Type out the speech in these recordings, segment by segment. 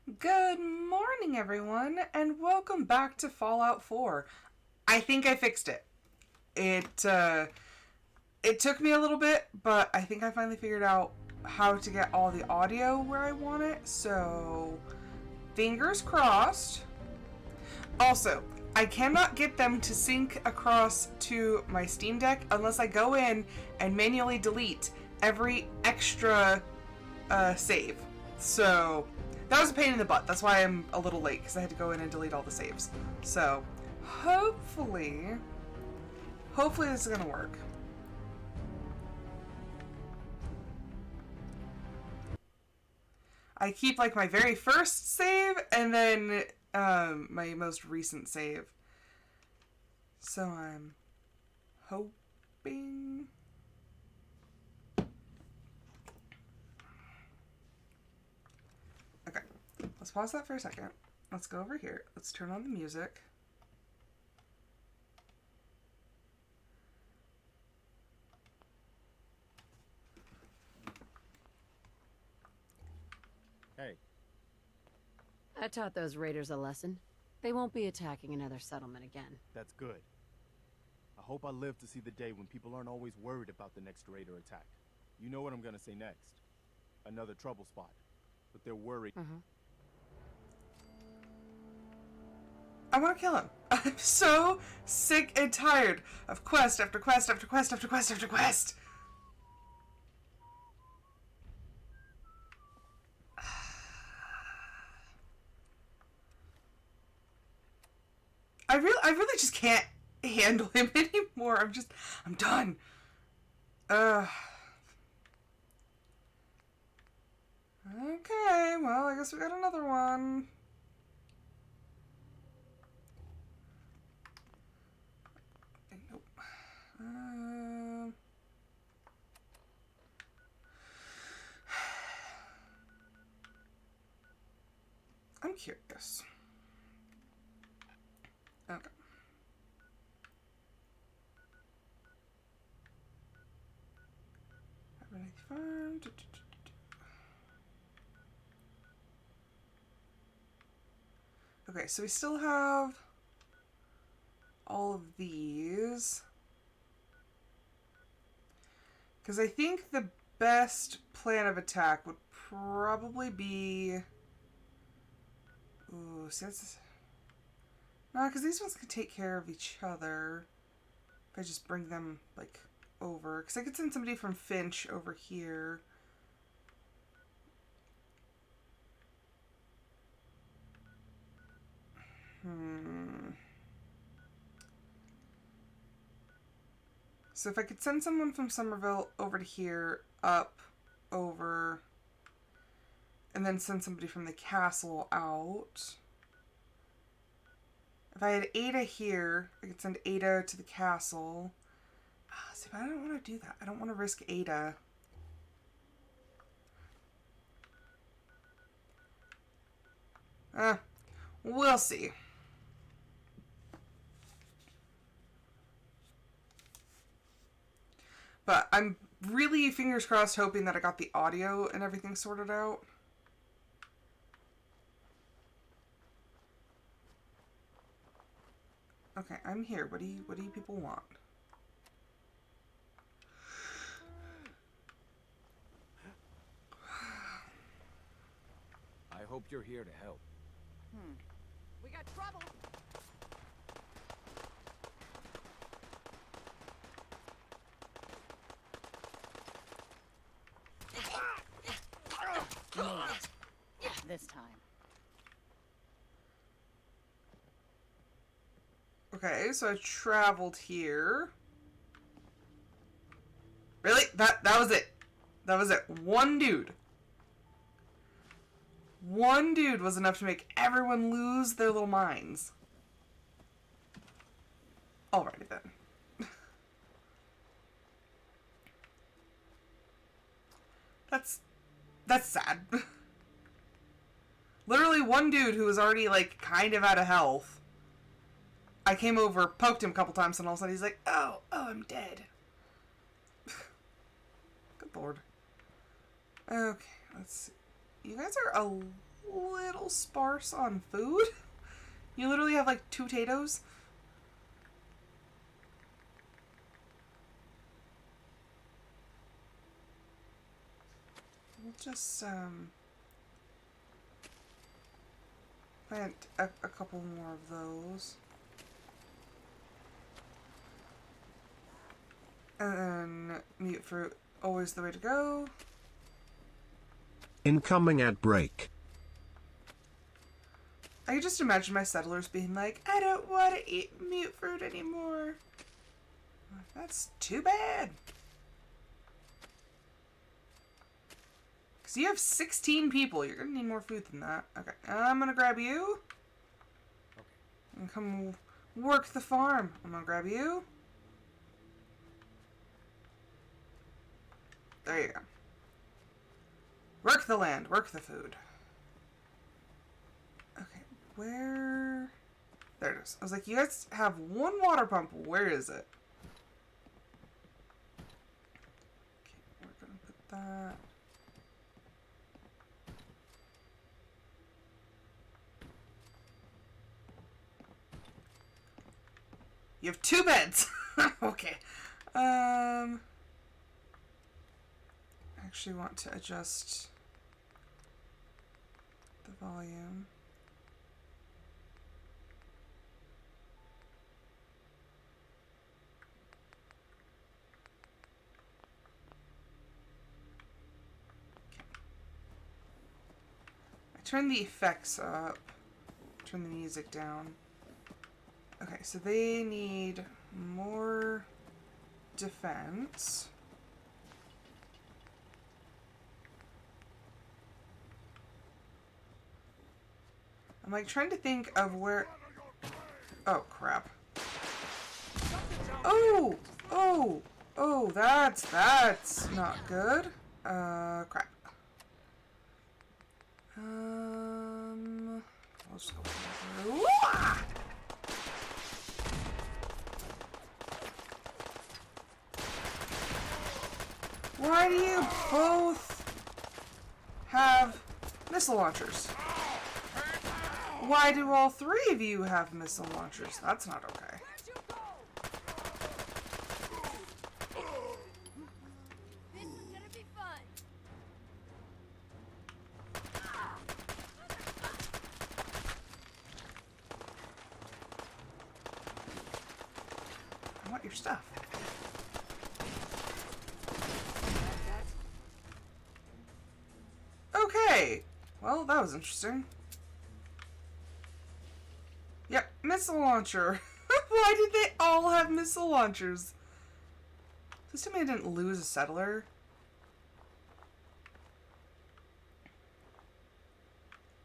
Good morning, everyone, and welcome back to Fallout 4. I think I fixed it. It took me a little bit, but I think I finally figured out how to get all the audio where I want it, so fingers crossed. Also, I cannot get them to sync across to my Steam Deck unless I go in and manually delete every extra save. So that was a pain in the butt. That's why I'm a little late, because I had to go in and delete all the saves. So hopefully this is gonna work. I keep like my very first save and then my most recent save. So I'm hoping. Okay, let's pause that for a second. Let's go over here. Let's turn on the music. Hey. I taught those raiders a lesson. They won't be attacking another settlement again. That's good. I hope I live to see the day when people aren't always worried about the next raider attack. You know what I'm gonna say next. Another trouble spot. But they're worried. I want to kill him. I'm so sick and tired of quest after quest after quest after quest after quest. I really just can't handle him anymore. I'm done. Okay, well, I guess we got another one. Nope. I'm curious. Okay. Farm. Okay, so we still have all of these. Because I think the best plan of attack would probably be... Ooh, see that's... No, because these ones can take care of each other. If I just bring them, like, over. Because I could send somebody from Finch over here. So if I could send someone from Somerville over to here, up, over, and then send somebody from the castle out. If I had Ada here, I could send Ada to the castle. See, but I don't want to do that. I don't want to risk Ada. We'll see. But I'm really, fingers crossed, hoping that I got the audio and everything sorted out. Okay, I'm here. What do you people want? I hope you're here to help. We got trouble! This time. Okay, so I traveled here. Really? That was it. That was it. One dude. One dude was enough to make everyone lose their little minds. Alrighty then. That's sad. Literally one dude who was already like kind of out of health. I came over, poked him a couple times, and all of a sudden he's like, oh, I'm dead. Good lord. Okay, let's see. You guys are a little sparse on food. You literally have like 2 potatoes. We'll just plant a couple more of those. And then mute fruit, always the way to go. Incoming ad break. I can just imagine my settlers being like, I don't want to eat mute fruit anymore. That's too bad. Because you have 16 people. You're going to need more food than that. Okay, I'm going to grab you. And come work the farm. I'm going to grab you. There you go. Work the land. Work the food. Okay, where... There it is. I was like, you guys have 1 water pump. Where is it? Okay, we're going to put that... You have 2 beds. Okay. Actually want to adjust the volume. Okay. I turn the effects up. Turn the music down. Okay, so they need more defense. I'm like trying to think of where... Oh, crap. Oh! Oh! Oh, that's not good. Crap. I'll just go through. Ah! Why do you both have missile launchers? Why do all 3 of you have missile launchers? That's not okay. This is gonna be fun. I want your stuff. Okay. Well, that was interesting. Yep, missile launcher. Why did they all have missile launchers? Please tell me I didn't lose a settler.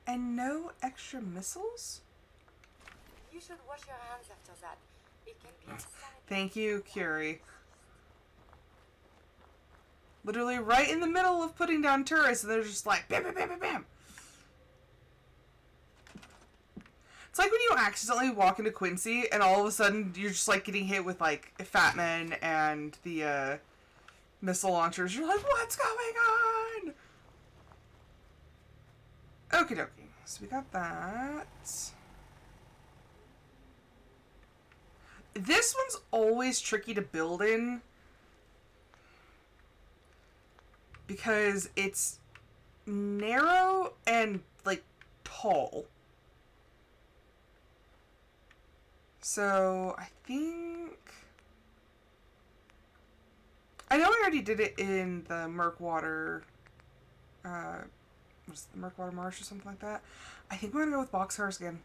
And no extra missiles? You should wash your hands after that. It can be a Thank you, Curie. Literally right in the middle of putting down turrets, and they're just like, bam, bam, bam, bam, bam. It's like when you accidentally walk into Quincy, and all of a sudden you're just like getting hit with like Fat Men and the missile launchers. You're like, what's going on? Okie dokie. So we got that. This one's always tricky to build in because it's narrow and like tall. So I think I know I already did it in the Murkwater was it the Murkwater Marsh or something like that. I think we're gonna go with boxcars again.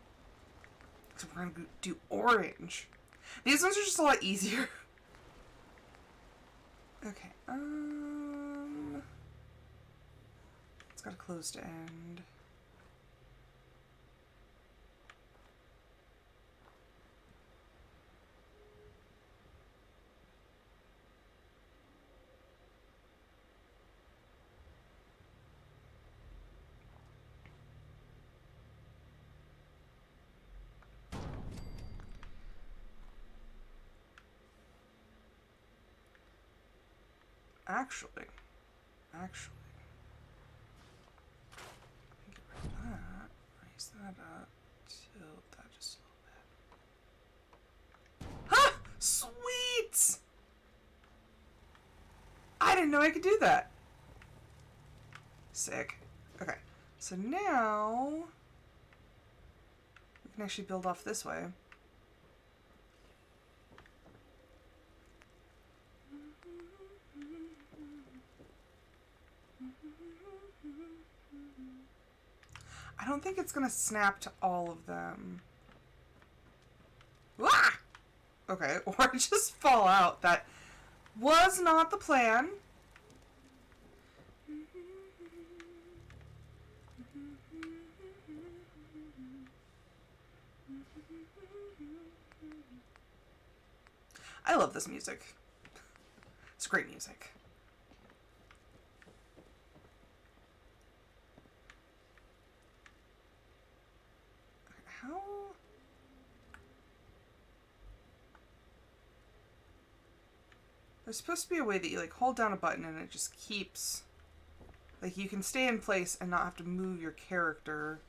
So we're gonna do orange. These ones are just a lot easier. Okay, it's got a closed end. Actually, get rid of that. Sweet! I didn't know I could do that. Sick. Okay, so now we can actually build off this way. I don't think it's gonna snap to all of them. Ah! Okay, or just fall out. That was not the plan. I love this music. It's great music. How? There's supposed to be a way that you like hold down a button and it just keeps, like, you can stay in place and not have to move your character.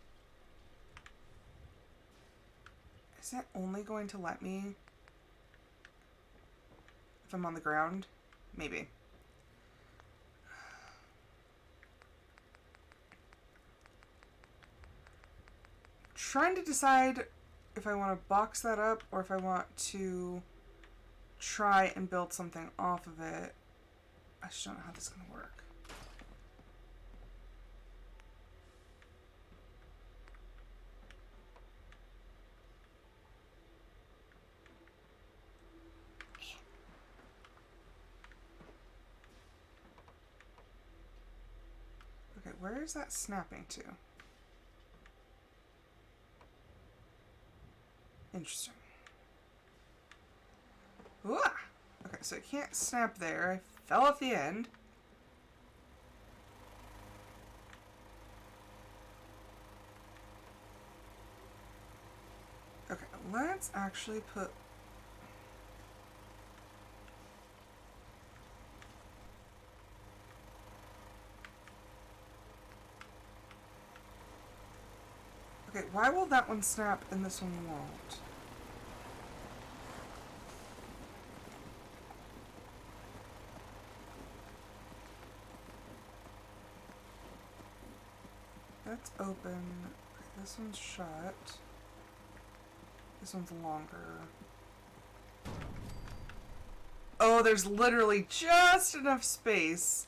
Is that only going to let me if I'm on the ground? Maybe. Trying to decide if I want to box that up or if I want to try and build something off of it. I just don't know how this is going to work. Okay, where is that snapping to? Interesting. Ooh, okay, so it can't snap there. I fell off the end. Okay, let's actually put... Okay, why will that one snap and this one won't? That's open. Okay, this one's shut. This one's longer. Oh, there's literally just enough space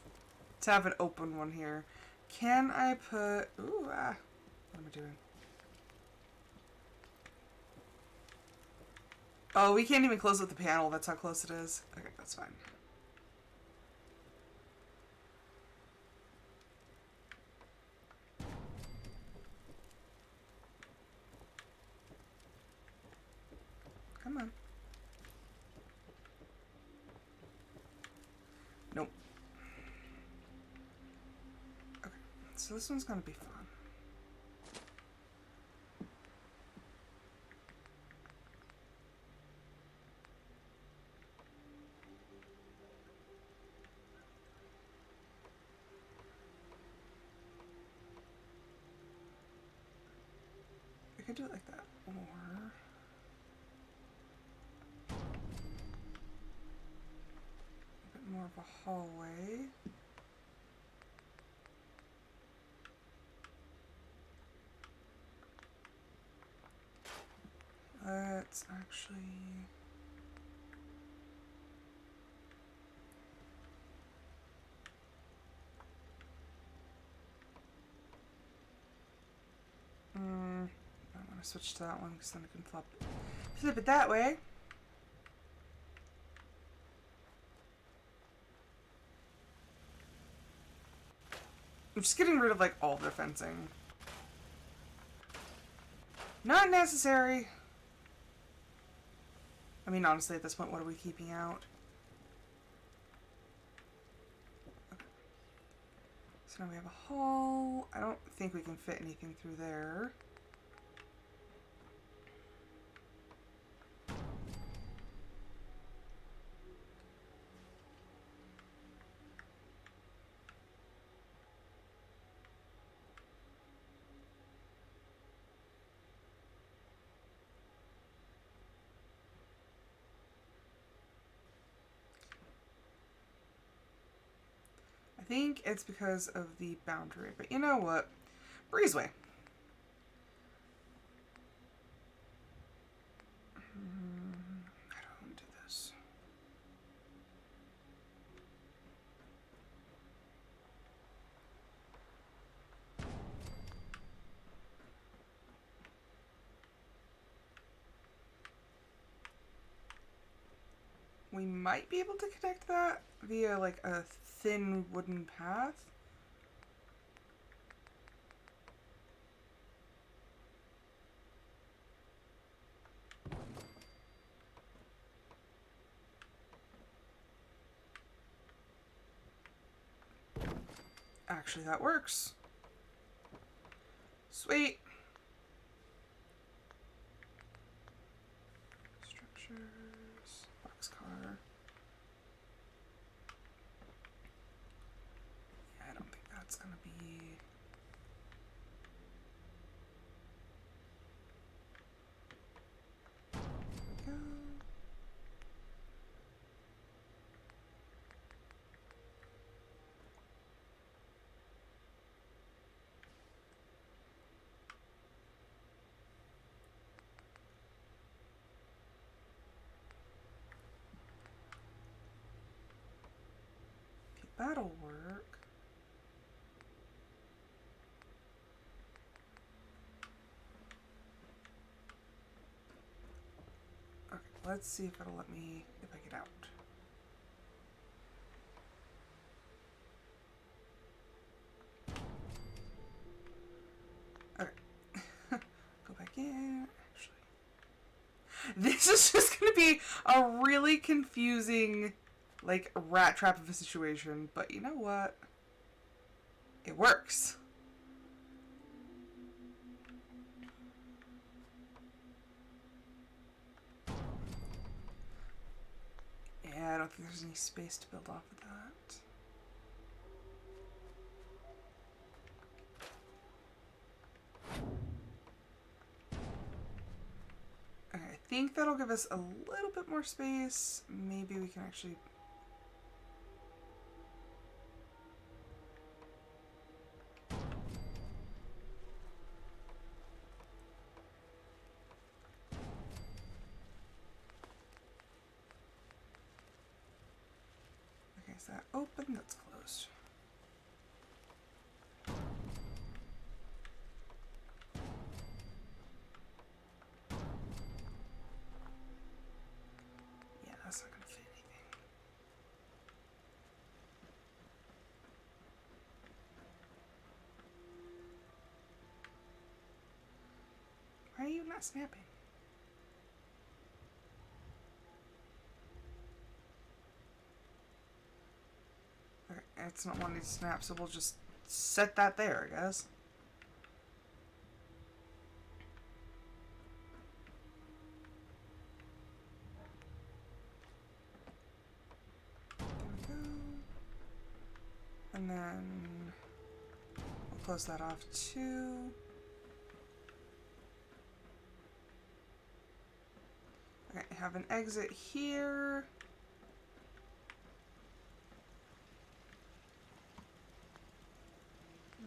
to have an open one here. Can I put... Ooh, ah. What am I doing? Oh, we can't even close with the panel. That's how close it is. Okay, that's fine. Come on. Nope. Okay, so this one's gonna be fun. I could do it like that, or... more of a hallway. Let's actually... I want to switch to that one because then I can flip it that way. I'm just getting rid of, like, all their fencing. Not necessary. I mean, honestly, at this point, what are we keeping out? Okay. So now we have a hall. I don't think we can fit anything through there. I think it's because of the boundary, but you know what? Breezeway. I don't do this. We might be able to connect that via like a thin wooden path. Actually, that works. Sweet. Structures, boxcar. Yeah, I don't think that's gonna be. There we go. Okay, that'll work. Okay, let's see if it'll let me, if I get out. Okay. Go back in. Actually, this is just gonna be a really confusing, like, rat trap of a situation, but you know what? It works. Yeah, I don't think there's any space to build off of that. Okay, I think that'll give us a little bit more space. Maybe we can actually... Okay, is that open? That's closed. Yeah, that's not gonna fit anything. Why are you not snapping? Okay, it's not wanting to snap, so we'll just set that there, I guess. There we go. And then we'll close that off too. Okay, I have an exit here.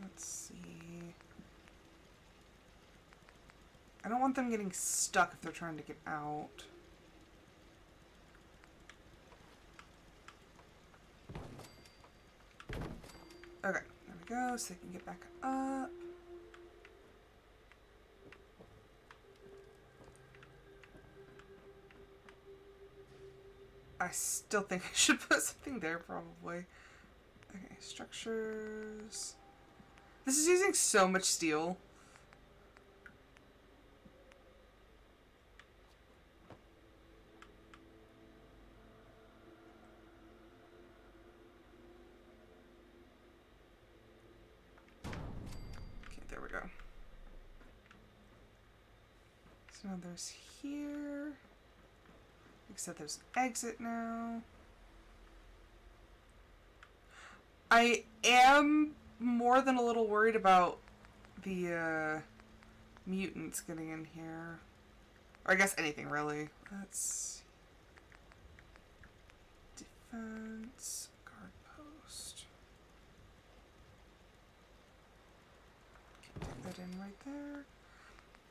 Let's see. I don't want them getting stuck if they're trying to get out. Okay, there we go, so they can get back up. I still think I should put something there, probably. Okay, structures. This is using so much steel. Okay, there we go. So now there's here. Except there's an exit now. I am more than a little worried about the mutants getting in here. Or I guess anything really. Let's defense, guard post. that in right there.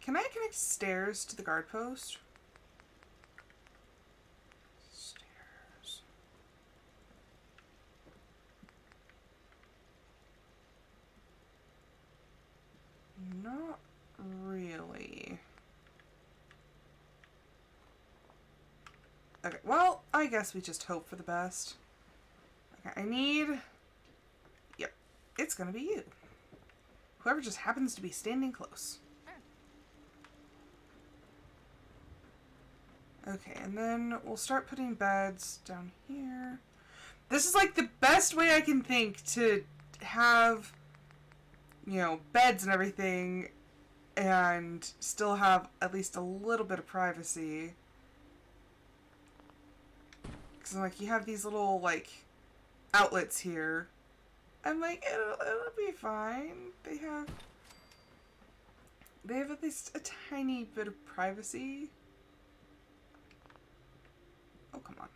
Can I connect stairs to the guard post? Stairs. Not really. Okay, well, I guess we just hope for the best. Okay, I need... Yep, it's gonna be you. Whoever just happens to be standing close. Okay, and then we'll start putting beds down here. This is like the best way I can think to have, you know, beds and everything and still have at least a little bit of privacy. Because, like, you have these little, like, outlets here. I'm like, it'll be fine. They have at least a tiny bit of privacy. Oh, come on.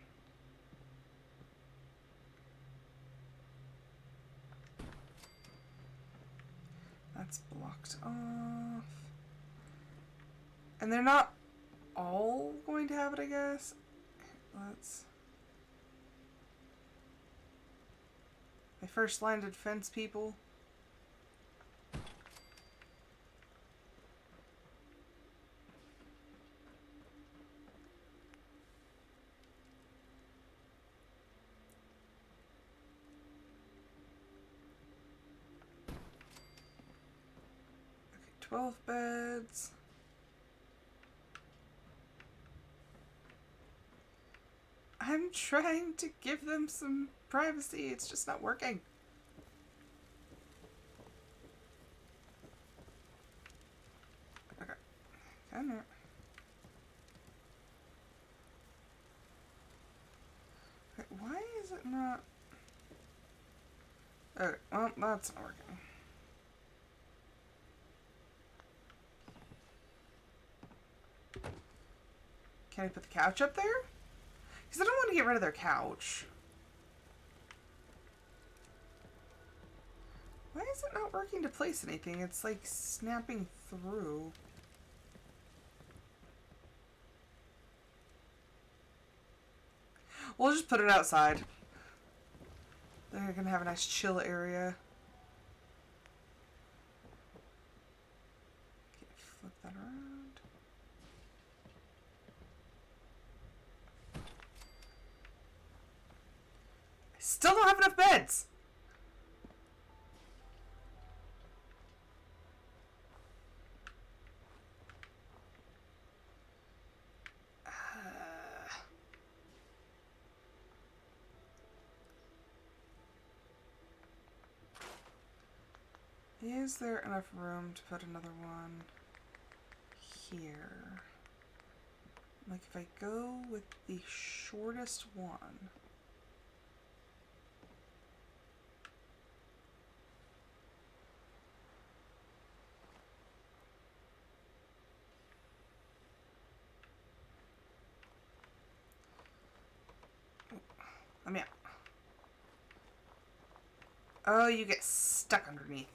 That's blocked off. And they're not all going to have it, I guess. Let's... My first landed fence people. Okay, 12 beds. I'm trying to give them some privacy. It's just not working. Okay. Come here. Okay, why is it not... Okay, well, that's not working. Can I put the couch up there? Because I don't want to get rid of their couch. Why is it not working to place anything? It's like snapping through. We'll just put it outside. They're gonna have a nice chill area. Okay, flip that around. Still don't have enough beds. Is there enough room to put another one here? Like if I go with the shortest one. Let me out. Oh, you get stuck underneath.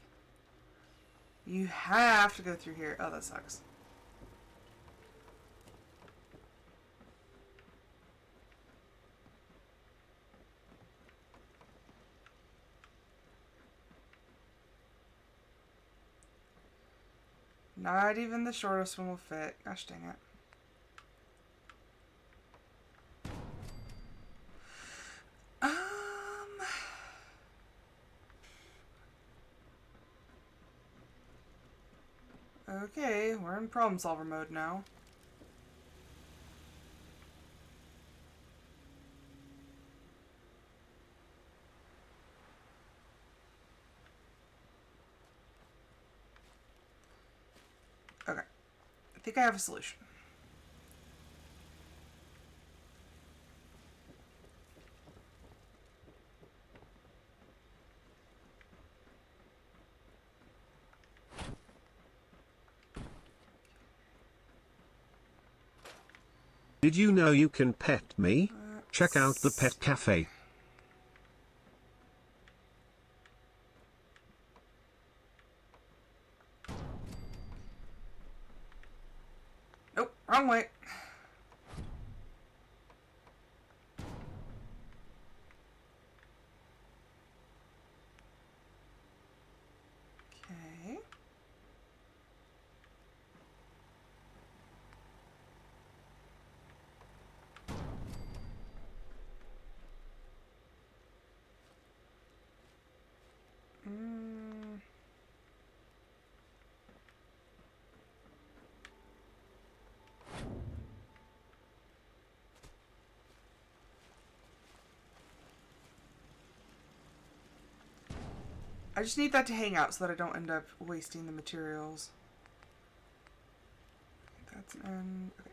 You have to go through here. Oh, that sucks. Not even the shortest one will fit. Gosh dang it. Okay, we're in problem solver mode now. Okay, I think I have a solution. Did you know you can pet me? Check out the pet cafe. Wrong way. Okay. Mm. I just need that to hang out so that I don't end up wasting the materials. That's an end. Okay.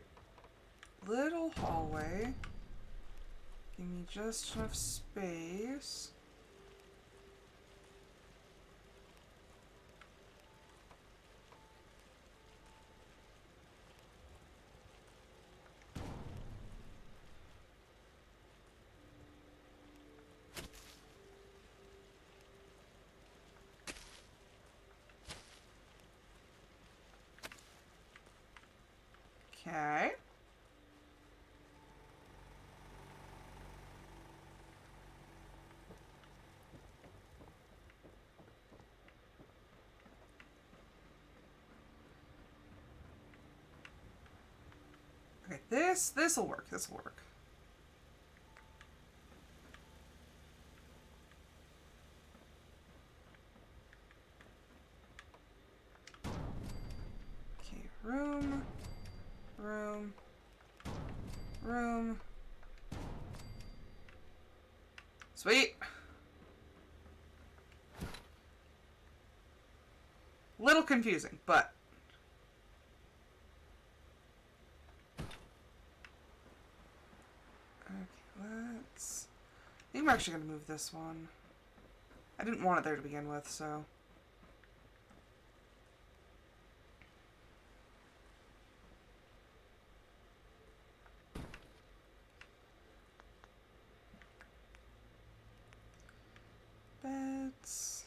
Little hallway. Give me just enough space. Okay. Okay, this'll work. This'll work. Okay, room. Sweet. Little confusing, but okay, let's. I think I'm actually gonna move this one. I didn't want it there to begin with, so. Beds.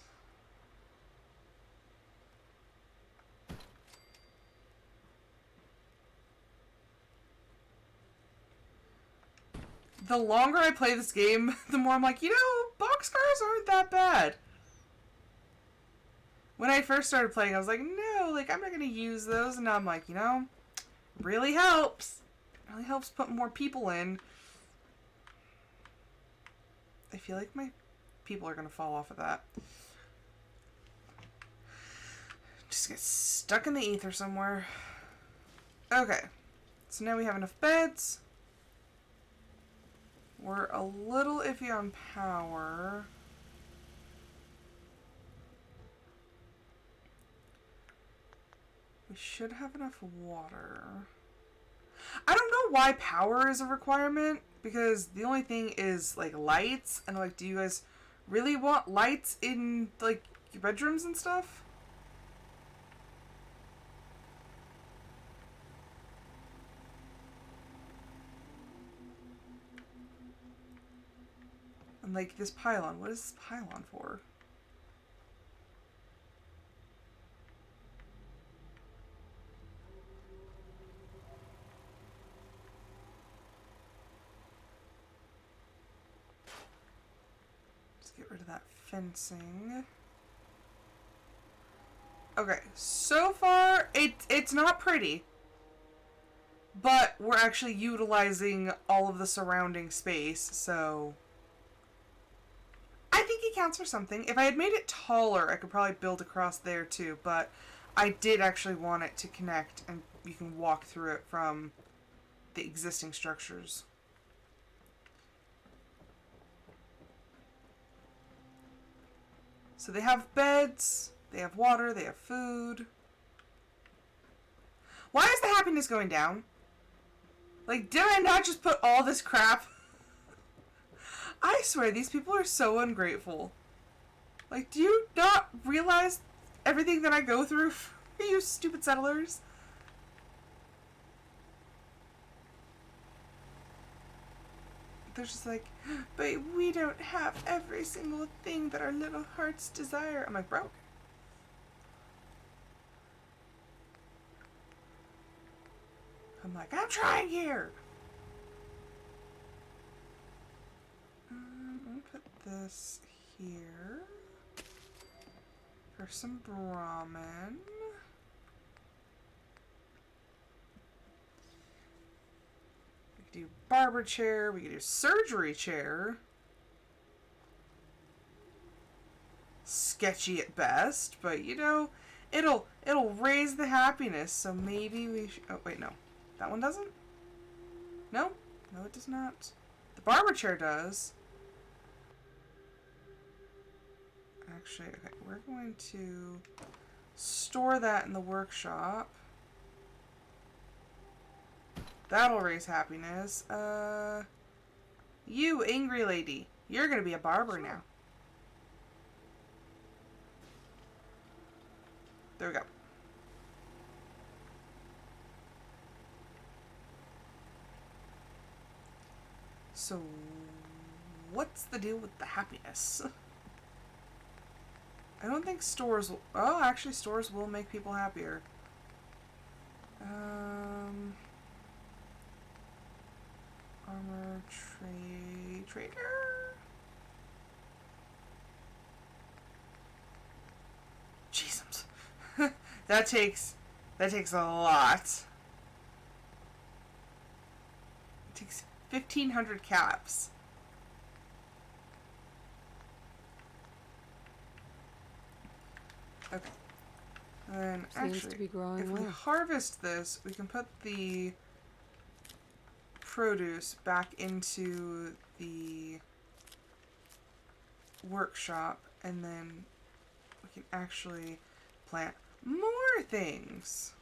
The longer I play this game, the more I'm like, you know, boxcars aren't that bad. When I first started playing, I was like, no, like, I'm not going to use those. And now I'm like, you know, really helps. It really helps put more people in. I feel like my people are going to fall off of that. Just get stuck in the ether somewhere. Okay. So now we have enough beds. We're a little iffy on power. We should have enough water. I don't know why power is a requirement, because the only thing is, like, lights. And, like, do you guys really want lights in, like, your bedrooms and stuff? And, like, this pylon. What is this pylon for? Get rid of that fencing. Okay, so far it's not pretty, but we're actually utilizing all of the surrounding space, so I think it counts for something. If I had made it taller, I could probably build across there too, but I did actually want it to connect and you can walk through it from the existing structures. So they have beds, they have water, they have food. Why is the happiness going down? Like, did I not just put all this crap? I swear, these people are so ungrateful. Like, do you not realize everything that I go through for you stupid settlers? They're just like, but we don't have every single thing that our little hearts desire. I'm like, bro. I'm like, I'm trying here. I'm gonna put this here for some Brahmin. We could do barber chair. We could do surgery chair. Sketchy at best, but you know, it'll raise the happiness. So maybe we should. Oh wait, no, that one doesn't. No, no, it does not. The barber chair does. Actually, okay, we're going to store that in the workshop. That'll raise happiness. You angry lady, you're gonna be a barber now. There we go. So, what's the deal with the happiness? I don't think stores will... Oh, actually, stores will make people happier. Armor trader? Jesus. that takes a lot. It takes 1,500 caps. Okay. And Seems actually, to be growing if we well. harvest this, we can put the produce back into the workshop, and then we can actually plant more things.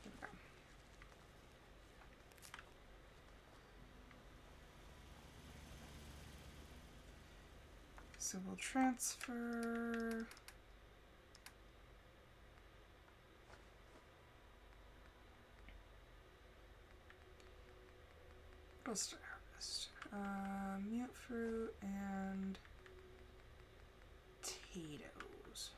There we go. So we'll transfer. What else did I harvest? Mute fruit and potatoes.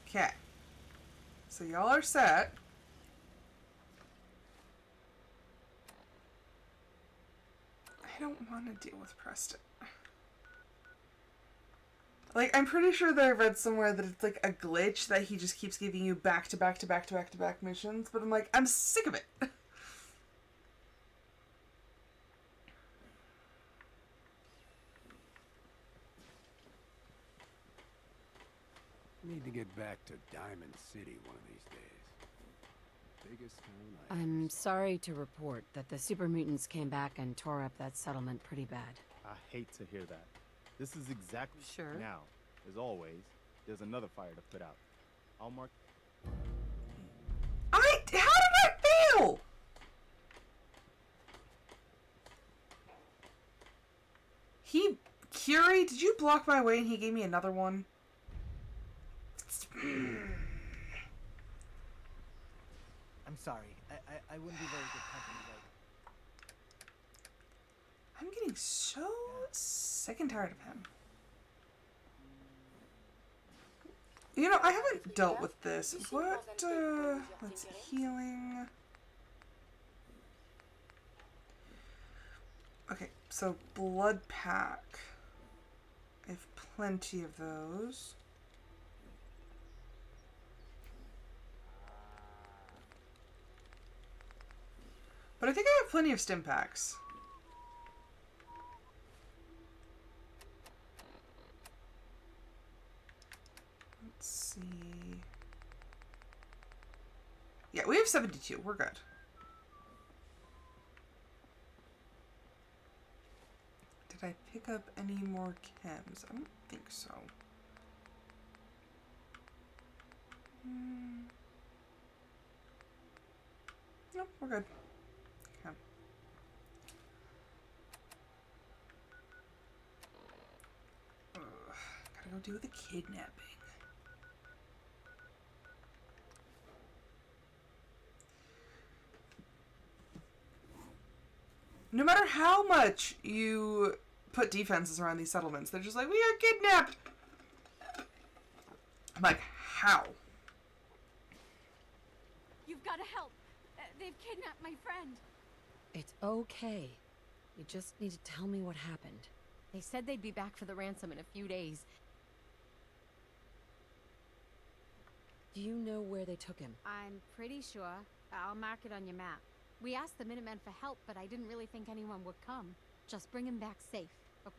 Okay. So y'all are set. I don't want to deal with Preston. Like, I'm pretty sure that I read somewhere that it's like a glitch that he just keeps giving you back to back to back to back to back missions, but I'm like, I'm sick of it. Need to get back to Diamond City one of these days. Biggest town I I'm sorry to report that the super mutants came back and tore up that settlement pretty bad. I hate to hear that. This is exactly Sure. now. As always, there's another fire to put out. I'll mark. How did I fail? Curie, did you block my way and he gave me another one? I'm sorry. I wouldn't be very good company right. I'm getting so sick and tired of him. You know, I haven't dealt with this. What, let's see, healing. Okay, so blood pack. I have plenty of those. But I think I have plenty of stim packs. Let's see. Yeah, we have 72. We're good. Did I pick up any more chems? I don't think so. Nope, we're good. Okay. Gotta go do the kidnapping. No matter how much you put defenses around these settlements. They're just like, we are kidnapped. I'm like, how? You've got to help. They've kidnapped my friend. It's okay. You just need to tell me what happened. They said they'd be back for the ransom in a few days. Do you know where they took him? I'm pretty sure. I'll mark it on your map. We asked the Minutemen for help, but I didn't really think anyone would come. Just bring him back safe, okay?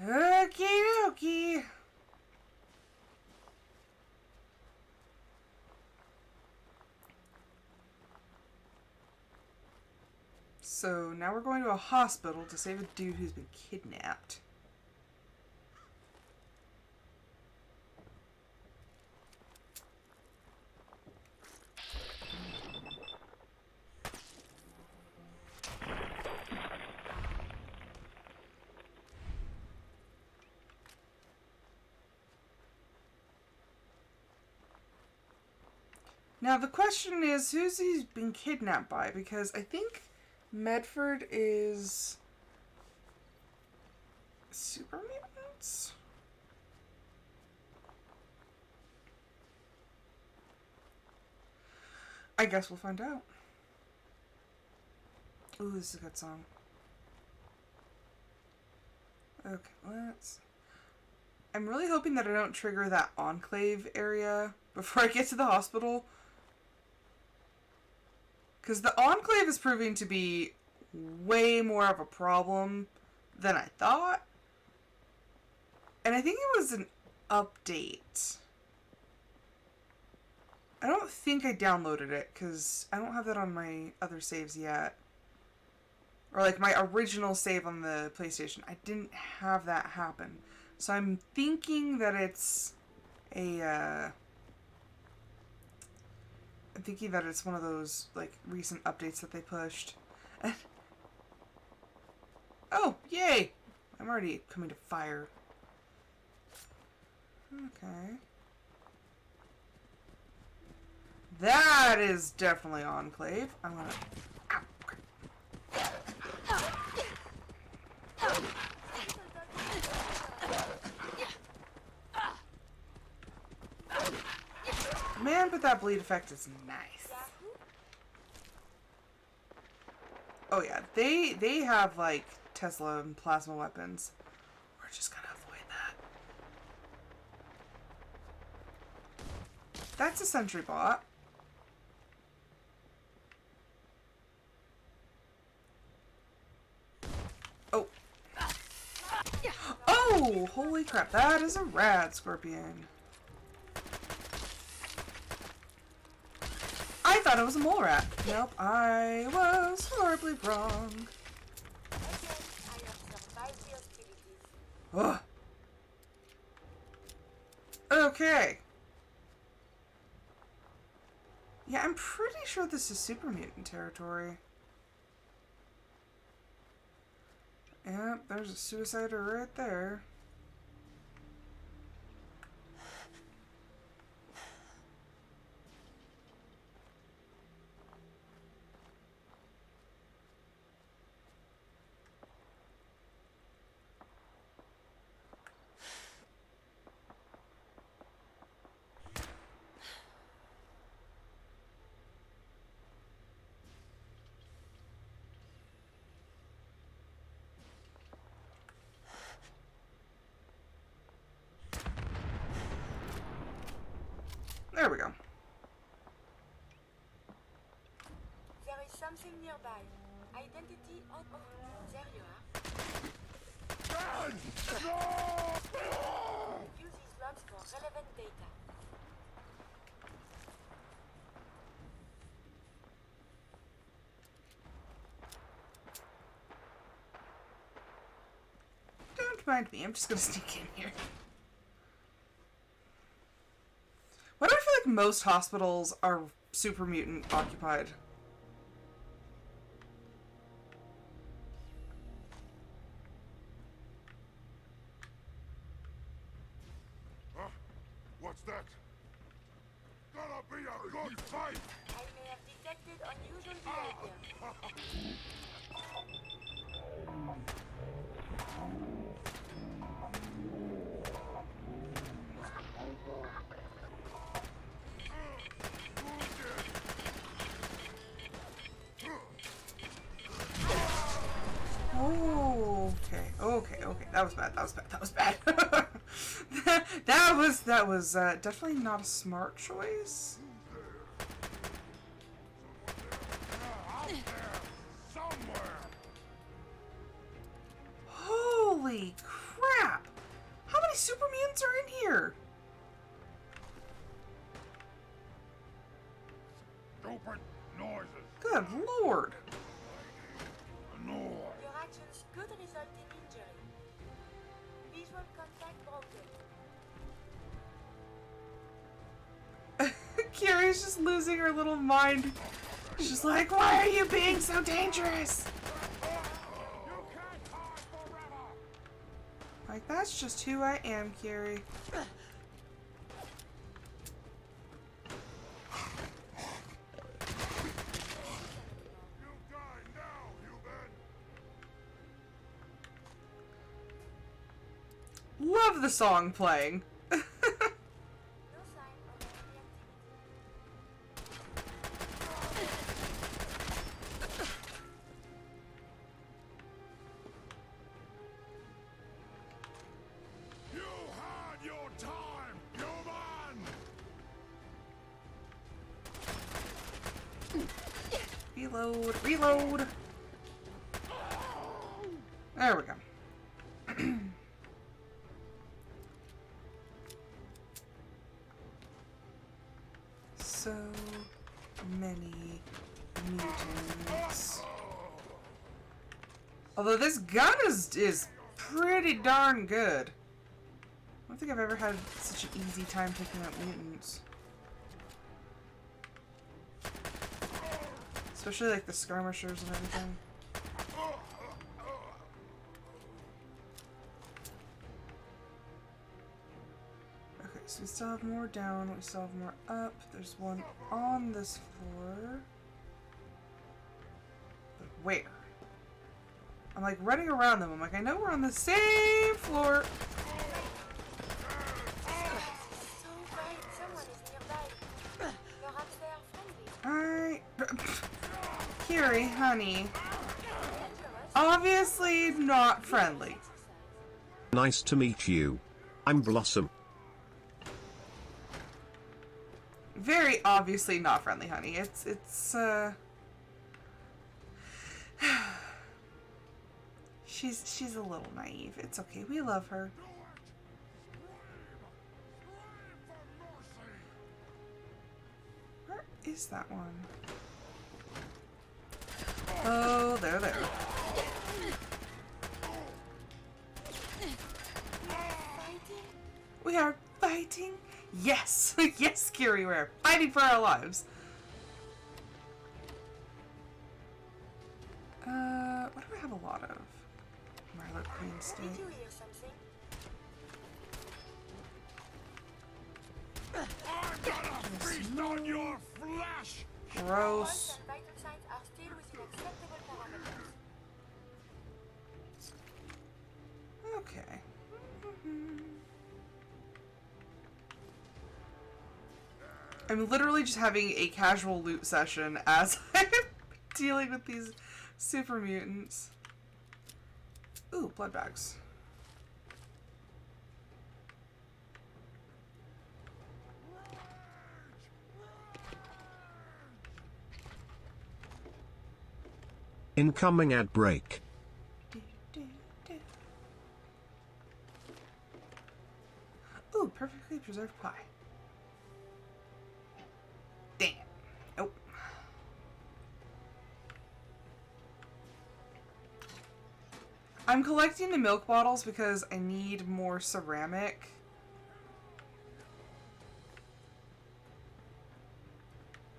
Okie dokie. So now we're going to a hospital to save a dude who's been kidnapped. Now the question is, who's he been kidnapped by? Because I think Medford is super mutants? I guess we'll find out. Ooh, this is a good song. Okay, I'm really hoping that I don't trigger that Enclave area before I get to the hospital. Because the Enclave is proving to be way more of a problem than I thought. And I think it was an update. I don't think I downloaded it because I don't have that on my other saves yet. Or like my original save on the PlayStation. I didn't have that happen. So I'm thinking that it's a... I'm thinking that it's one of those, like, recent updates that they pushed. Oh, yay! I'm already coming to fire. Okay. That is definitely Enclave. I'm gonna... Ow. Man, but that bleed effect is nice. Oh yeah, they have like Tesla and plasma weapons. We're just gonna avoid that. That's a sentry bot. Oh. Oh, holy crap, that is a rad scorpion. I thought it was a mole rat. Nope, I was horribly wrong. Ugh. Okay. Yeah, I'm pretty sure this is super mutant territory. Yep, there's a suicider right there. There we go. There is something nearby. Identity on... Oh, there you are. Use these logs for relevant data. Don't mind me, I'm just gonna sneak in here. Why do I feel like most hospitals are super mutant occupied? What's that? Gonna be a good fight! I may have detected unusual behavior. Okay, okay, okay. That was bad. That was bad. That was bad. that was definitely not a smart choice. Holy crap! How many super mutants are in here? Stupid noises. Good lord. Annoyed. Your actions could result in injury. Visual contact broken. Kiri's just losing her little mind. She's like, why are you being so dangerous? You can't hide forever. Like, that's just who I am, Kiri. You die now, human. Love the song playing. No sign of enemy You had your time, human. Reload, reload. There we go. So many mutants. Although this gun is pretty darn good. I don't think I've ever had such an easy time picking up mutants. Especially like the skirmishers and everything. Okay, so we still have more down, we still have more up. There's one on this floor. But where? I'm like running around them. I'm like, I know we're on the same floor. So bright, someone is nearby. Perhaps they are friendly. Alright. Kiri, honey. Dangerous. Obviously not friendly. Nice to meet you. I'm Blossom. Very obviously not friendly, honey. It's she's a little naive. It's okay. We love her. Where is that one? Oh, there. Fighting? We are fighting. Yes, yes, Kiri, we're fighting for our lives. What do I have a lot of? Marla Queen Did steak. you hear something? I'm gonna feast on your flesh. Gross. Pulse and vital signs are still within acceptable parameters. Okay. I'm literally just having a casual loot session as I'm dealing with these super mutants. Ooh, blood bags. Incoming ad break. Ooh, perfectly preserved pie. Damn. Nope. I'm collecting the milk bottles because I need more ceramic.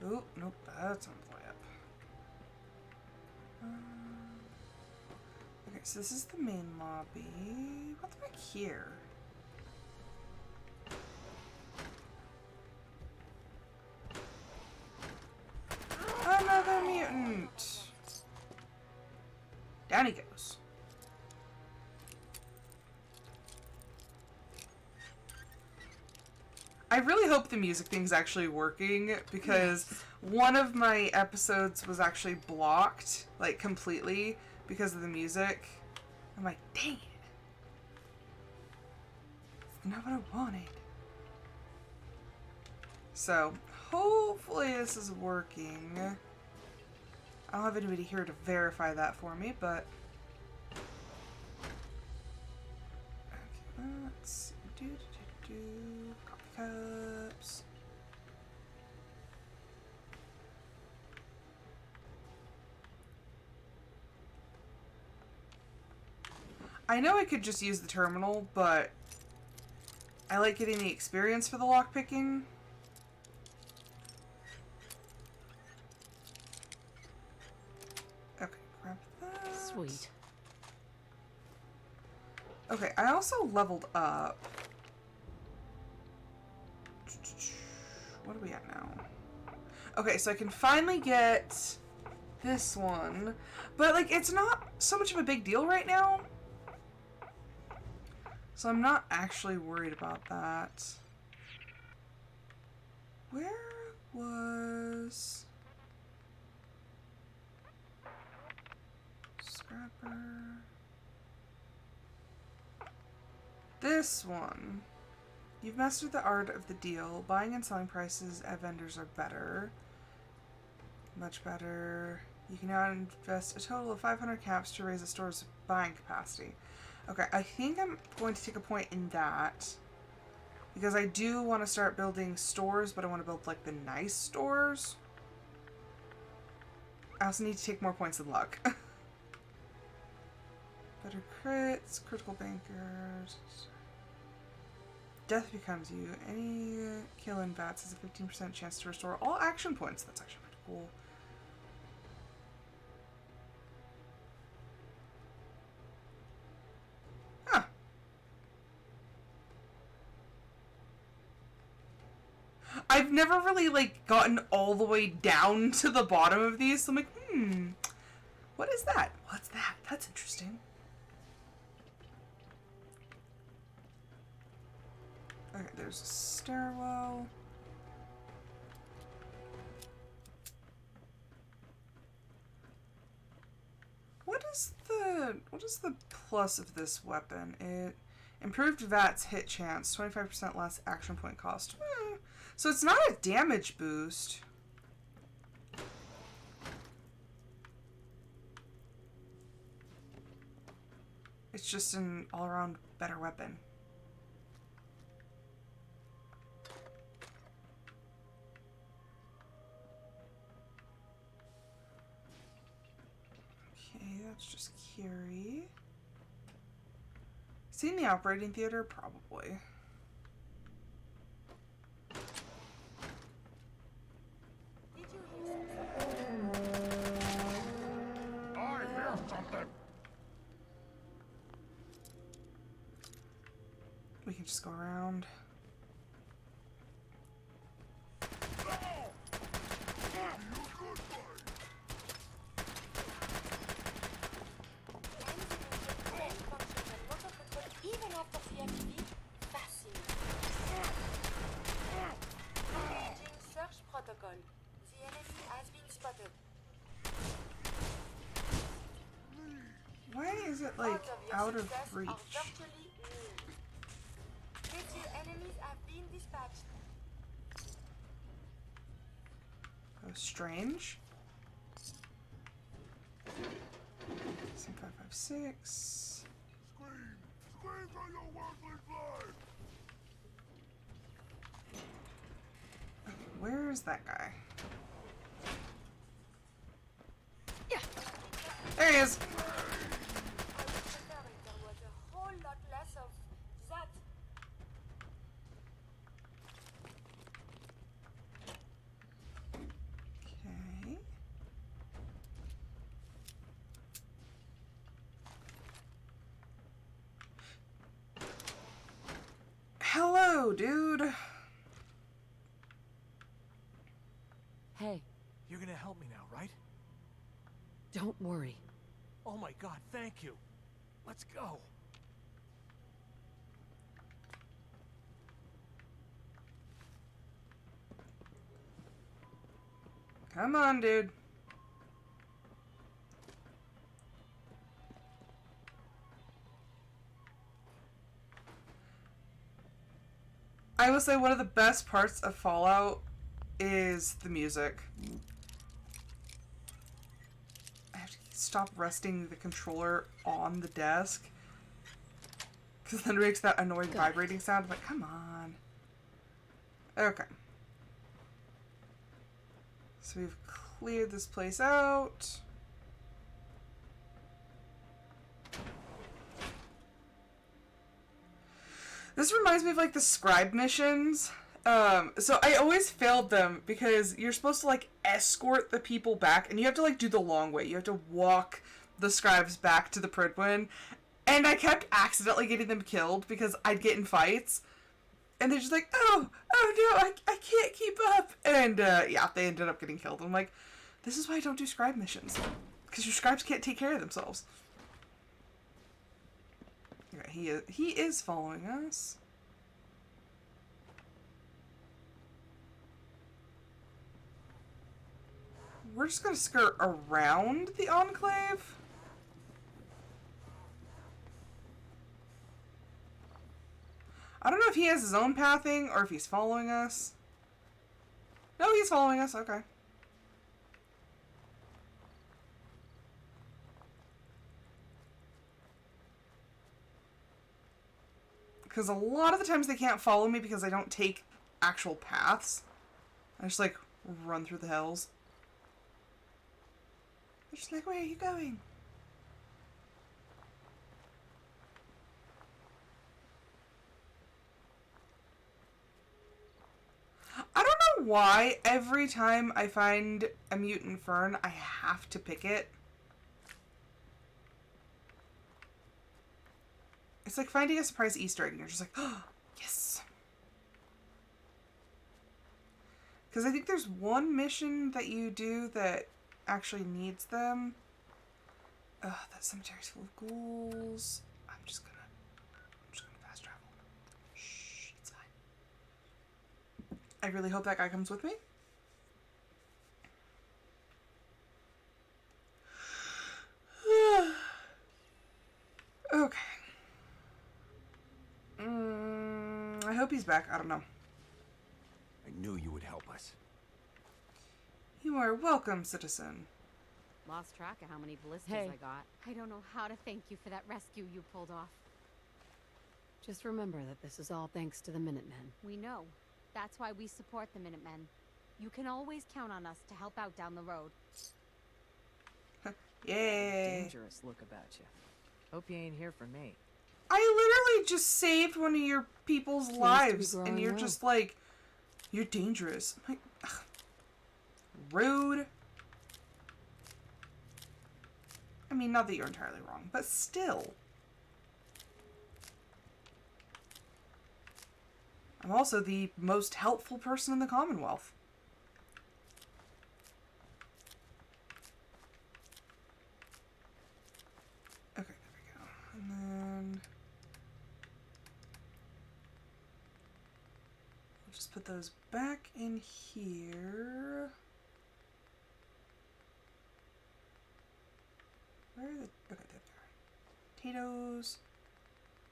Ooh, nope, that's on play up. Okay, so this is the main lobby. What's back here? Another mutant! Down he goes. I really hope the music thing's actually working because one of my episodes was actually blocked, like completely, because of the music. I'm like, dang it. It's not what I wanted. So, hopefully this is working. I don't have anybody here to verify that for me, but... Okay, let's do. Coffee cups. I know I could just use the terminal, but I like getting the experience for the lockpicking. Okay, grab that. Sweet. Okay, I also leveled up. What are we at now? Okay, so I can finally get this one. But, like, it's not so much of a big deal right now. So I'm not actually worried about that. Where was... Scrapper... This one. You've mastered the art of the deal. Buying and selling prices at vendors are better. Much better. You can now invest a total of 500 caps to raise the store's buying capacity. Okay, I think I'm going to take a point in that. Because I do want to start building stores, but I want to build, like, the nice stores. I also need to take more points in luck. Better crits, critical bankers. Death becomes you. Any kill in VATS has a 15% chance to restore all action points. That's actually pretty cool. Huh. I've never really, like, gotten all the way down to the bottom of these, so I'm like, what is that? What's that? That's interesting. Okay, there's a stairwell. What is the plus of this weapon? It improved VATS hit chance, 25% less action point cost. So it's not a damage boost. It's just an all-around better weapon. That's just Curie. Seen the operating theater? Probably. Did you hear something? I hear something. We can just go around. Even after CMD, fascinating. Engaging search protocol. The enemy has been spotted. Why is it like out of reach? Critical enemies have been dispatched. Oh, strange. 556. Scream for your worthless life. Okay, where is that guy? Yeah. There he is. There was a whole lot less of that. Okay. Hello, dude. Hey, You're gonna help me now, right? don't worry. Oh my god, thank you. Let's go. Come on, dude. I will say one of the best parts of Fallout is the music. I have to stop resting the controller on the desk, because then it makes that annoying vibrating sound. I'm like, come on. Okay. So we've cleared this place out. This reminds me of like the scribe missions. So I always failed them because you're supposed to like escort the people back, and you have to like do the long way. You have to walk the scribes back to the Prydwen, and I kept accidentally getting them killed because I'd get in fights, and they're just like, oh no, I can't keep up, and yeah, they ended up getting killed. I'm like, this is why I don't do scribe missions, because your scribes can't take care of themselves. Okay, he is following us. We're just gonna skirt around the Enclave. I don't know if he has his own pathing or if he's following us. No, he's following us. Okay. Because a lot of the times they can't follow me because I don't take actual paths. I just like run through the hills. They're just like, where are you going? I don't know why every time I find a mutant fern, I have to pick it. It's like finding a surprise Easter egg and you're just like, oh, yes. Because I think there's one mission that you do that actually needs them. Ugh, that cemetery's full of ghouls. I'm just gonna fast travel. Shh, it's fine. I really hope that guy comes with me. Okay. I hope he's back. I don't know. I knew you would help us. You are welcome, citizen. Lost track of how many blisters Hey. I got. I don't know how to thank you for that rescue you pulled off. Just remember that this is all thanks to the Minutemen. We know. That's why we support the Minutemen. You can always count on us to help out down the road. Yay. Dangerous look about you. Hope you ain't here for me. I literally just saved one of your people's Seems to be lives, and growing you're well. just like, you're dangerous. I'm like, ugh. Rude. I mean, not that you're entirely wrong, but still. I'm also the most helpful person in the Commonwealth. Okay, there we go. And then we'll just put those back in here. Where are the... Okay, there they are. Potatoes.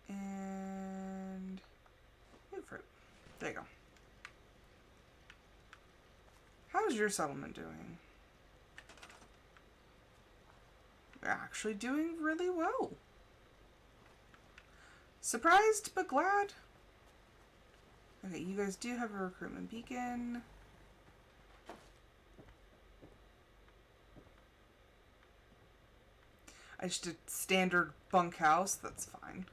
And... New fruit. There you go. How's your settlement doing? You're actually doing really well. Surprised, but glad. Okay, you guys do have a recruitment beacon. I just did standard bunkhouse, that's fine.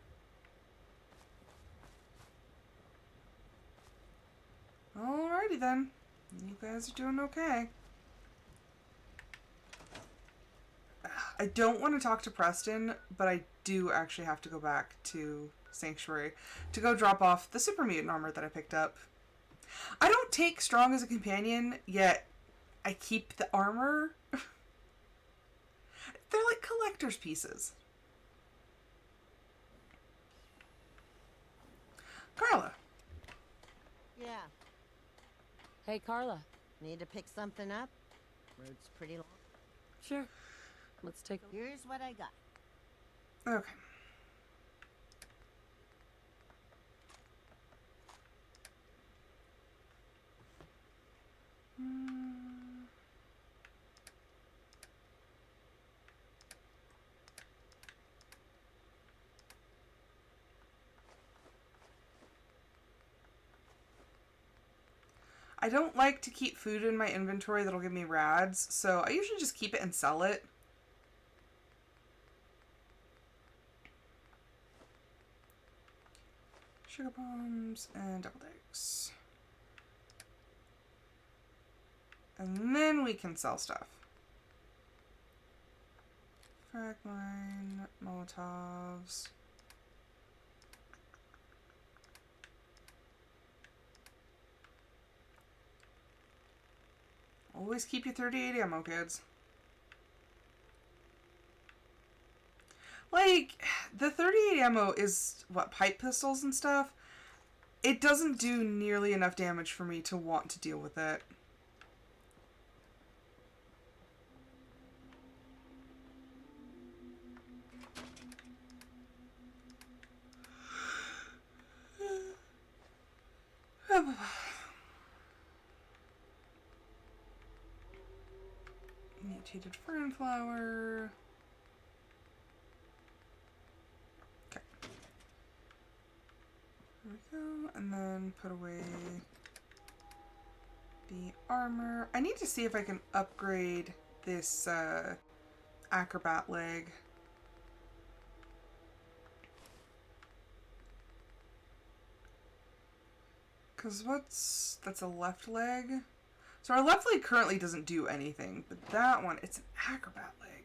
Alrighty then. You guys are doing okay. I don't want to talk to Preston, but I do actually have to go back to Sanctuary to go drop off the super mutant armor that I picked up. I don't take Strong as a companion, yet I keep the armor. They're like collector's pieces. Carla. Yeah. Hey, Carla. Need to pick something up? Road's pretty long. Sure. Let's take a... Here's what I got. Okay. I don't like to keep food in my inventory that'll give me rads, so I usually just keep it and sell it. Sugar bombs and double eggs. And then we can sell stuff. Frag mine, Molotovs. Always keep your 38 ammo, kids. Like, the 38 ammo is, what, pipe pistols and stuff? It doesn't do nearly enough damage for me to want to deal with it. Mutated fern flower. Okay. There we go. And then put away the armor. I need to see if I can upgrade this acrobat leg. Because that's a left leg. So our left leg currently doesn't do anything, but that one, it's an acrobat leg.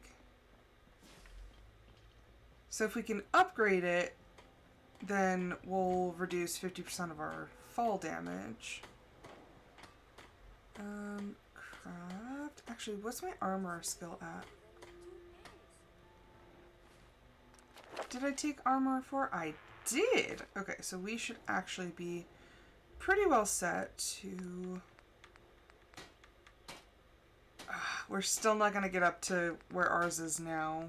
So if we can upgrade it, then we'll reduce 50% of our fall damage. Craft. Actually, what's my armor skill at? Did I take armor for? I did! Okay, so we should actually be pretty well set to... we're still not going to get up to where ours is now.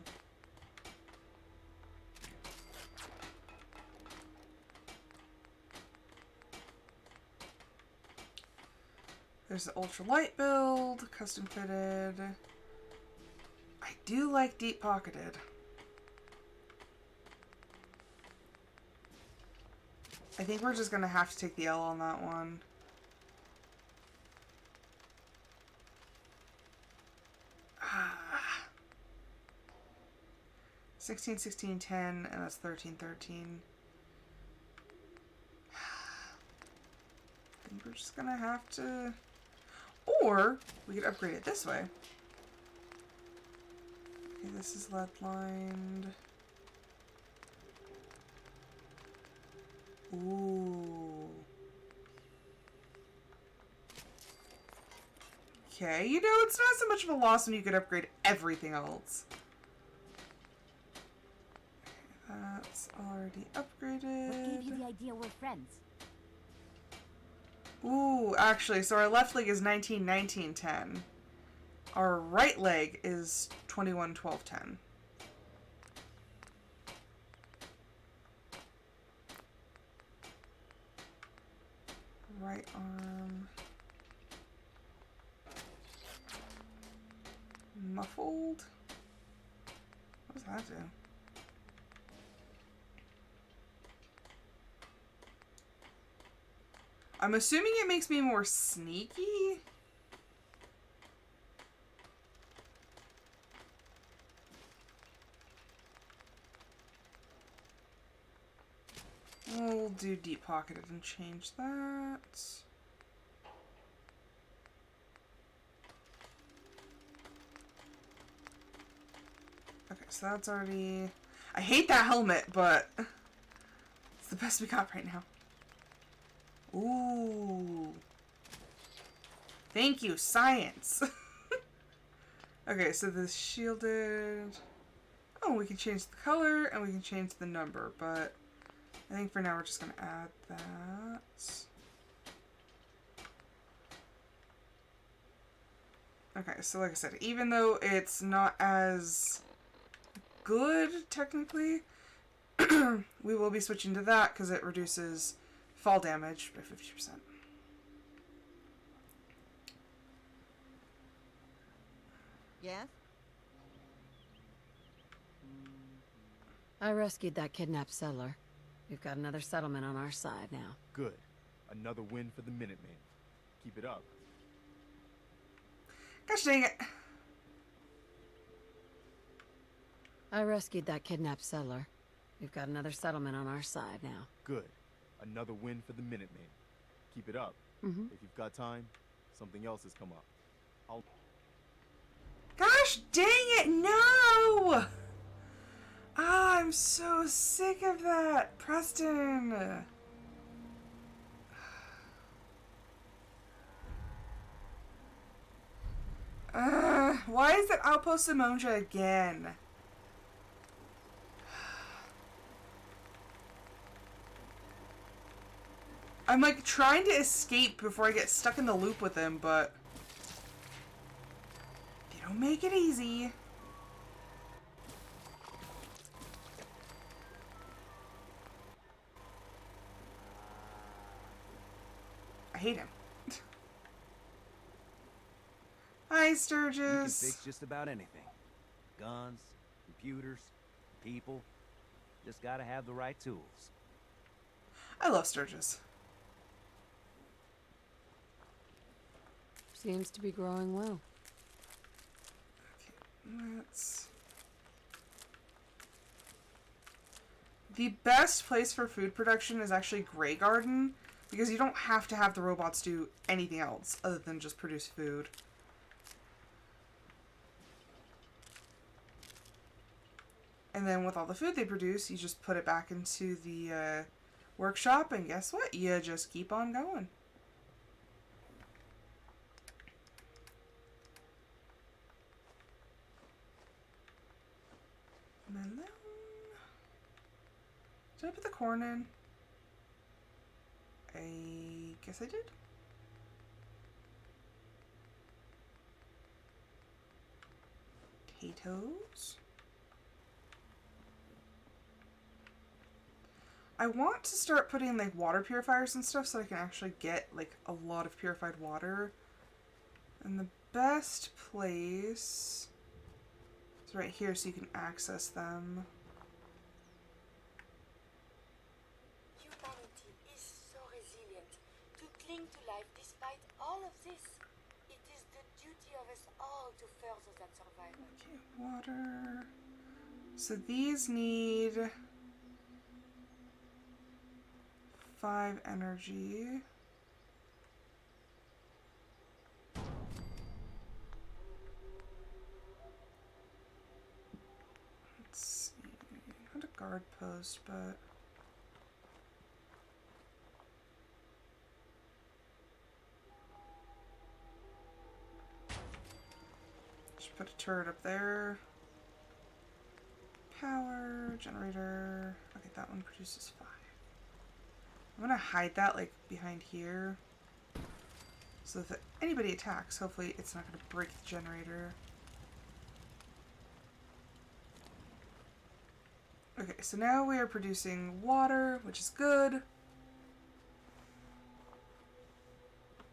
There's the ultralight build, custom fitted. I do like deep pocketed. I think we're just going to have to take the L on that one. Ah. 16, 16, 10, and that's 13, 13. I think we're just going to have to... Or we could upgrade it this way. Okay, this is lead lined. Ooh. Okay, you know, it's not so much of a loss when you could upgrade everything else. Okay, that's already upgraded. What gave you the idea we're friends? Ooh, actually, so our left leg is 19, 19, 10. Our right leg is 21, 12, 10. Right arm. Muffled? What does that do? I'm assuming it makes me more sneaky? We'll do deep pocketed and change that. Okay, so that's already... I hate that helmet, but it's the best we got right now. Ooh. Thank you, science. Okay, so the shielded... Oh, we can change the color and we can change the number, but I think for now we're just going to add that. Okay, so like I said, even though it's not as good, technically, we will be switching to that because it reduces fall damage by 50%. Yes? I rescued that kidnapped settler. We've got another settlement on our side now. Good. Another win for the Minutemen. Keep it up. Gosh dang it. I rescued that kidnapped settler. We've got another settlement on our side now. Good. Another win for the Minutemen. Keep it up. Mm-hmm. If you've got time, something else has come up. Gosh dang it, no! Ah, I'm so sick of that, Preston. Why is it Outpost Simonja again? I'm like trying to escape before I get stuck in the loop with him, but they don't make it easy. I hate him. Hi, Sturgis. You can fix just about anything. Guns, computers, people. Just gotta have the right tools. I love Sturgis. Seems to be growing well. Okay, let's... The best place for food production is actually Grey Garden, because you don't have to have the robots do anything else other than just produce food. And then with all the food they produce, you just put it back into the workshop, and guess what? You just keep on going. Melon. Did I put the corn in? I guess I did. Potatoes. I want to start putting like water purifiers and stuff so I can actually get like a lot of purified water. And the best place is right here so you can access them. Humanity is so resilient to cling to life despite all of this. It is the duty of us all to further that survival. Okay, water. So these need 5 energy. Let's see. Not a guard post, but just put a turret up there. Power generator. Okay, that one produces 5. I'm gonna hide that like behind here so that if anybody attacks, hopefully it's not gonna break the generator. Okay, so now we are producing water, which is good. Is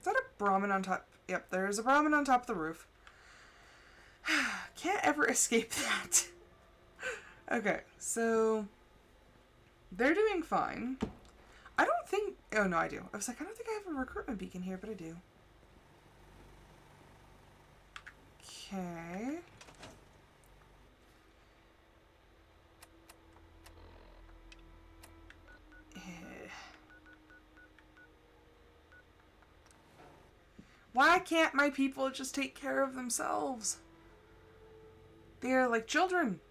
that a Brahmin on top? Yep, there's a Brahmin on top of the roof. Can't ever escape that. Okay, so they're doing fine. I don't think... Oh, no, I do. I was like, I don't think I have a recruitment beacon here, but I do. Okay. Why can't my people just take care of themselves? They're like children.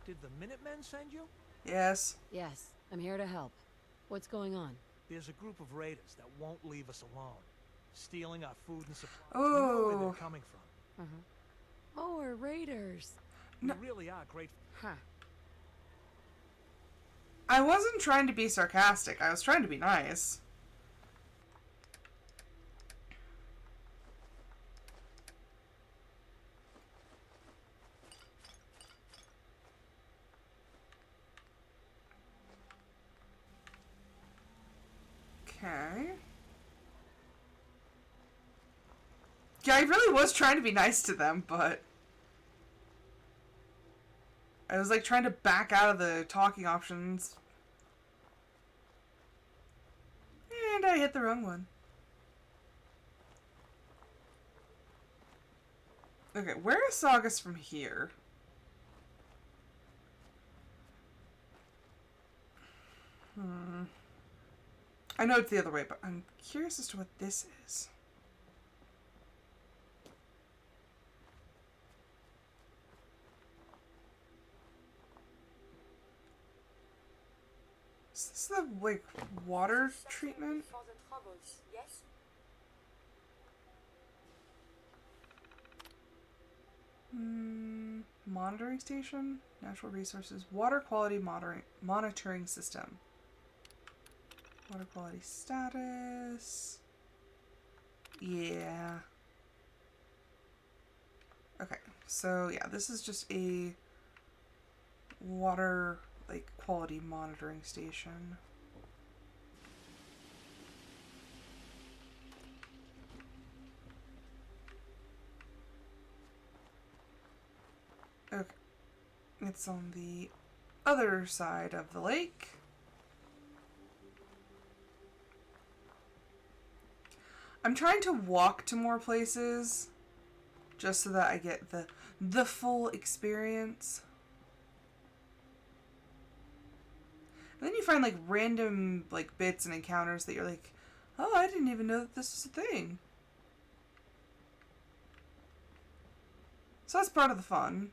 Did the Minutemen send you? Yes. Yes, I'm here to help. What's going on? There's a group of raiders that won't leave us alone. Stealing our food and supplies. Oh. We know where they're coming from. Oh, we're raiders. We really are grateful. Huh. I wasn't trying to be sarcastic. I was trying to be nice. Okay. Yeah, I really was trying to be nice to them, but I was like trying to back out of the talking options. And I hit the wrong one. Okay, where is Saugus from here? I know it's the other way, but I'm curious as to what this is. Is this the, like, water treatment? For the troubles, yes? Monitoring station? Natural resources. Water quality monitoring system. Water quality status. Yeah. Okay, so yeah, this is just a water, like, quality monitoring station. Okay. It's on the other side of the lake. I'm trying to walk to more places just so that I get the full experience. And then you find like random like bits and encounters that you're like, oh, I didn't even know that this was a thing. So that's part of the fun.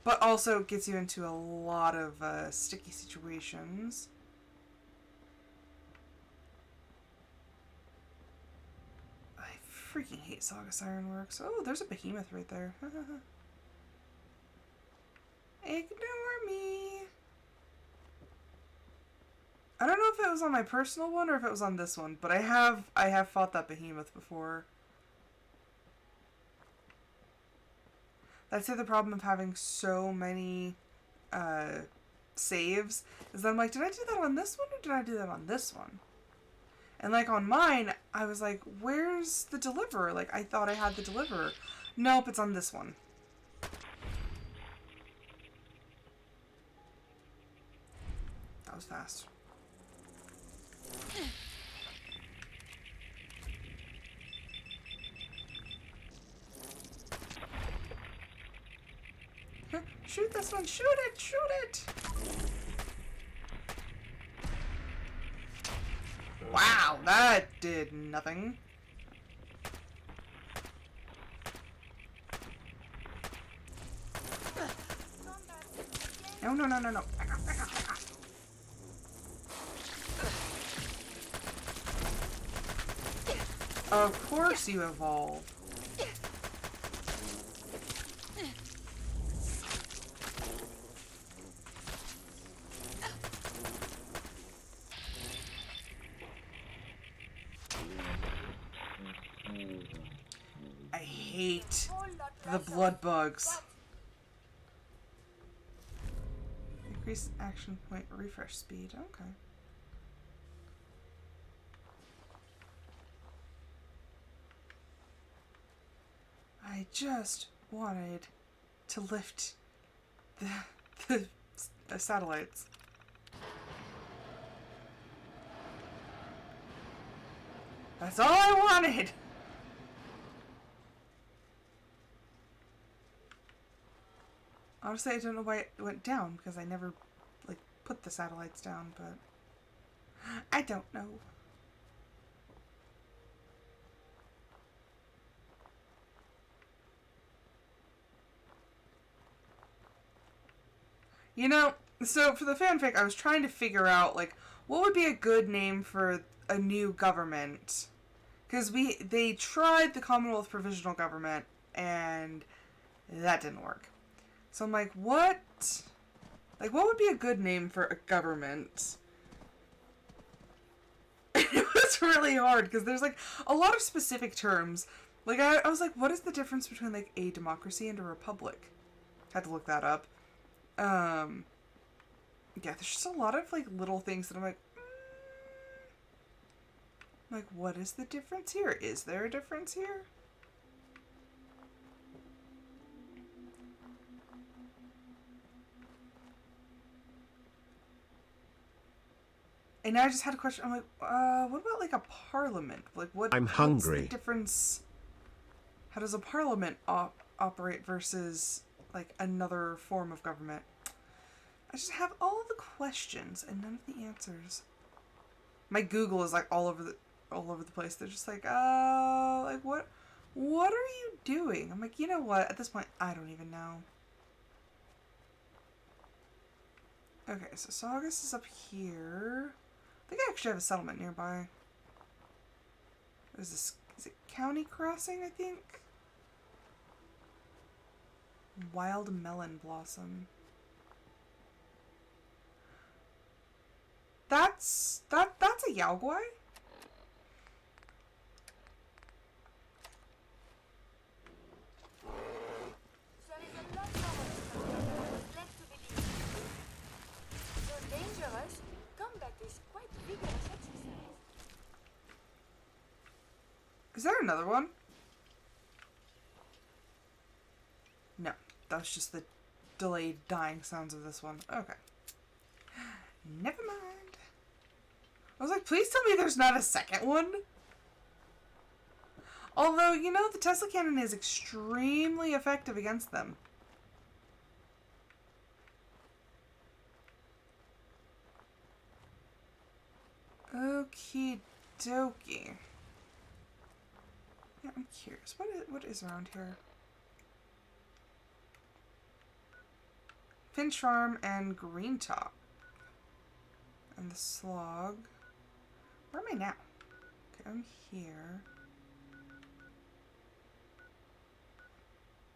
But also gets you into a lot of sticky situations. I freaking hate Saugus Ironworks. Oh, there's a behemoth right there. Ignore me. I don't know if it was on my personal one or if it was on this one, but I have fought that behemoth before. That's the other problem of having so many saves, is that I'm like, did I do that on this one or did I do that on this one? And like on mine, I was like, where's the deliverer? Like, I thought I had the deliverer. Nope, it's on this one. That was fast. Shoot this one! Shoot it! Shoot it! Wow, that did nothing. No, no, no, no, no. Back off, back off, back off. Of course you evolve. I hate the blood bugs. Increase action point refresh speed. Okay. I just wanted to lift the satellites. That's all I wanted! Honestly, I don't know why it went down, because I never, like, put the satellites down, but I don't know. You know, so for the fanfic, I was trying to figure out, like, what would be a good name for a new government? Because they tried the Commonwealth Provisional Government, and that didn't work. So I'm like, what would be a good name for a government? It was really hard, because there's, like, a lot of specific terms. Like, I was like, what is the difference between, like, a democracy and a republic? Had to look that up. Yeah, there's just a lot of, like, little things that I'm like, Like, what is the difference here? Is there a difference here? And now I just had a question. I'm like, what about like a parliament? Like, I'm what's hungry. the difference? How does a parliament operate versus like another form of government? I just have all the questions and none of the answers. My Google is like all over the place. They're just like, like what are you doing? I'm like, you know what? At this point, I don't even know. Okay, so Saugus is up here. I think I actually have a settlement nearby. What is this? Is it County Crossing, I think? Wild Melon Blossom. That's a Yao Guai? There is a lot more left to believe. So dangerous, combat is quite vigorous exercise. Is there another one? No, that's just the delayed dying sounds of this one. Okay. Never mind. I was like, please tell me there's not a second one. Although, you know, the Tesla cannon is extremely effective against them. Okie dokie. Yeah, I'm curious. What is around here? Finch Farm and Green Top. And the Slog. Where am I now? Okay, I'm here.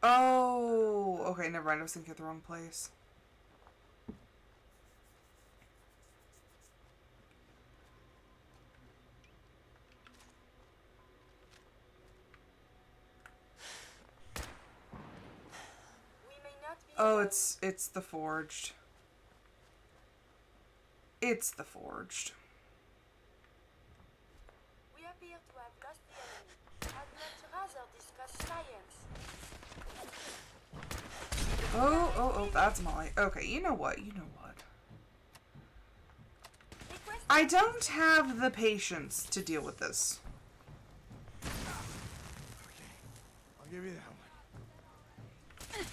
Oh, okay, never mind. I was thinking of the wrong place. We may not be Oh, alone. it's the Forged. It's the Forged. We appear to have lost the enemy. I'd much rather discuss science. Oh, that's Molly. Okay, you know what? I don't have the patience to deal with this. I'll give you that one.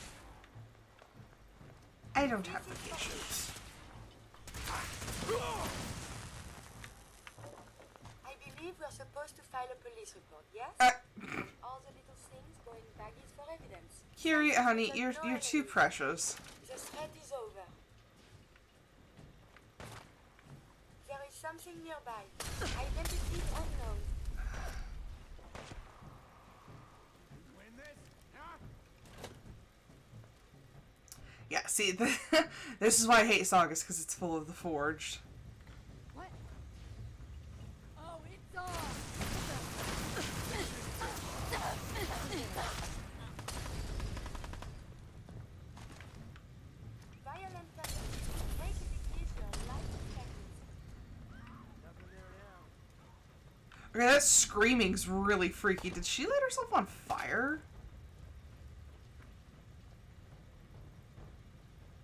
I don't have the patience. I believe we're supposed to file a police report, yes? All the little things going back is for evidence. Kiri, honey, you're too precious. The threat is over. There is something nearby. Identity unknown. Win this? Yeah? Yeah, see, this is why I hate Saugus, because it's full of the Forged. What? Oh, it's on! Violent tendencies make it easier life expectancy. Okay, that screaming's really freaky. Did she light herself on fire?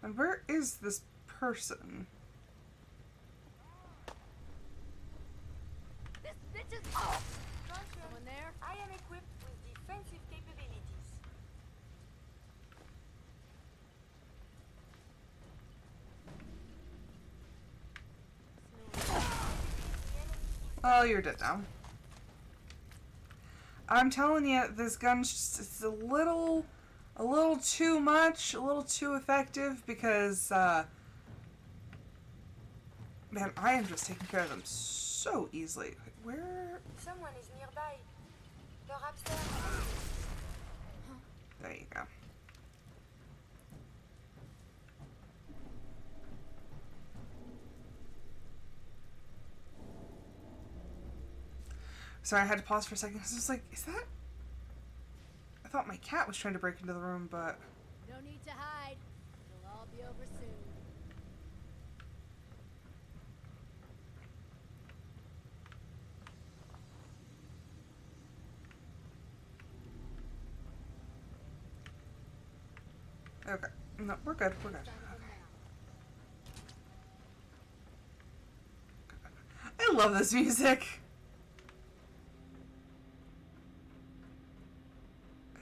And where is this person? This bitch is off! Someone there? I am equipped with defensive capabilities. Oh, you're dead now. I'm telling you, this gun's just, it's a little too much, a little too effective because, man, I am just taking care of them so easily. Like, where? Someone is nearby. Perhaps they're... There you go. Sorry, I had to pause for a second because I was like, is that... I thought my cat was trying to break into the room, but... No need to hide. It'll all be over soon. Okay. No, we're good. We're good. Okay. I love this music.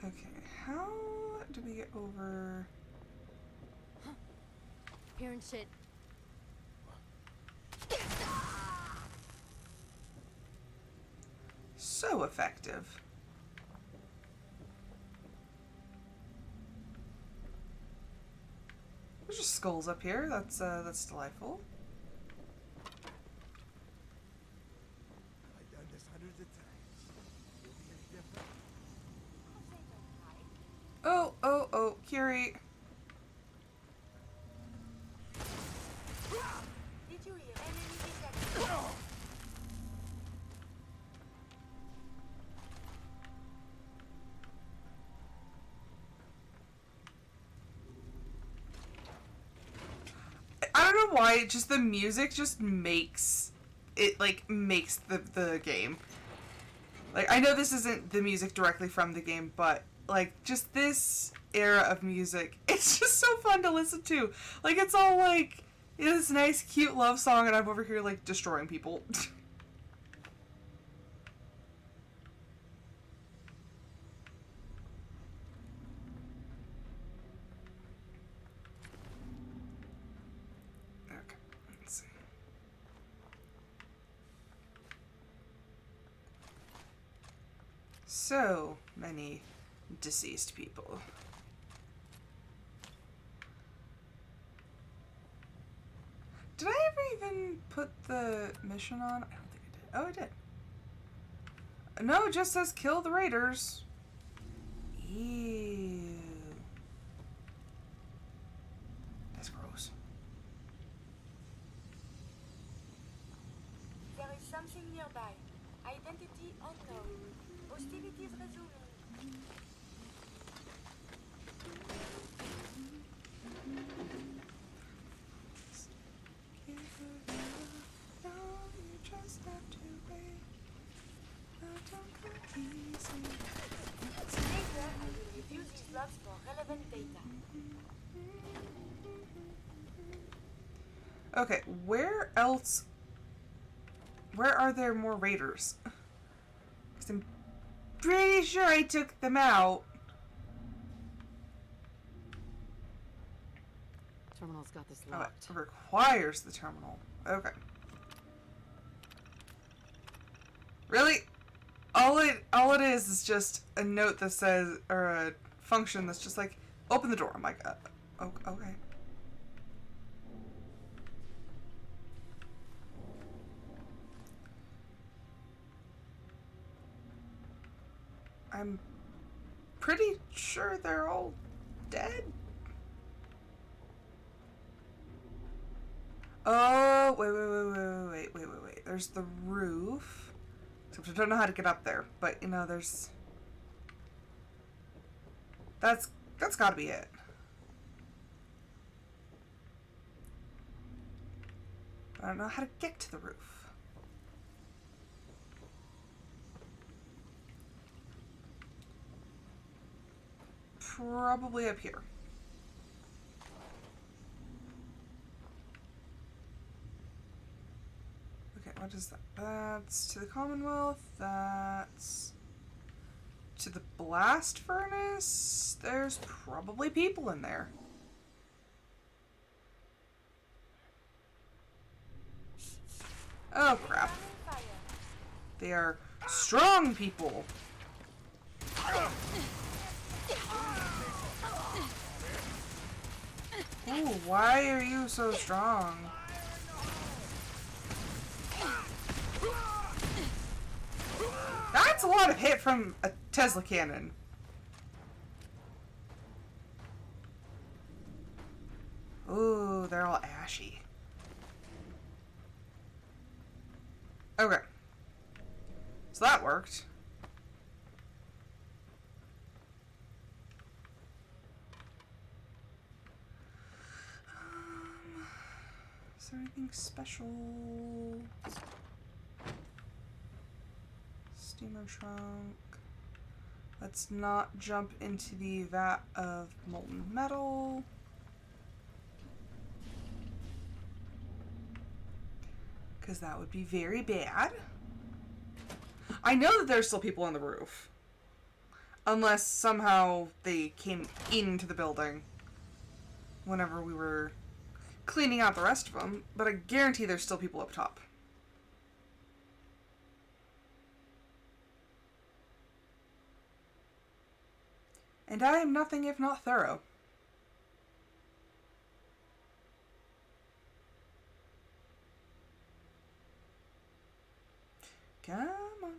Okay, how do we get over? Hearing shit. So effective. There's just skulls up here. That's delightful. I've done this hundreds of times. Will be any different? Oh, Curie. Did you hear enemy detected? I don't know why, just the music just makes it, like, makes the game. Like, I know this isn't the music directly from the game, but, like, just this era of music, it's just so fun to listen to. Like, it's all, like, this nice, cute love song, and I'm over here, like, destroying people. Okay, let's see. So many deceased people. Did I ever even put the mission on? I don't think I did. Oh, I did. No, it just says kill the raiders. Ew. That's gross. There is something nearby. Identity unknown. Hostilities resuming. Later, I will review these logs for relevant data. Okay, where are there more raiders? 'Cause I'm pretty sure I took them out. Terminal's got this Oh, locked. it requires the terminal. Okay. Really? All it is just a note that says, or a function that's just like, open the door. I'm like, okay. I'm pretty sure they're all dead. Oh, wait. There's the roof. Except I don't know how to get up there, but you know, there's... That's gotta be it. I don't know how to get to the roof. Probably up here. Okay, what is that? That's to the Commonwealth. That's to the blast furnace. There's probably people in there. Oh crap. They are strong people. Ooh, why are you so strong? That's a lot of hit from a Tesla cannon. Ooh, they're all ashy. Okay. So that worked. Is there anything special? Steamer trunk. Let's not jump into the vat of molten metal. Because that would be very bad. I know that there's still people on the roof. Unless somehow they came into the building whenever we were cleaning out the rest of them. But I guarantee there's still people up top. And I am nothing if not thorough. Come on.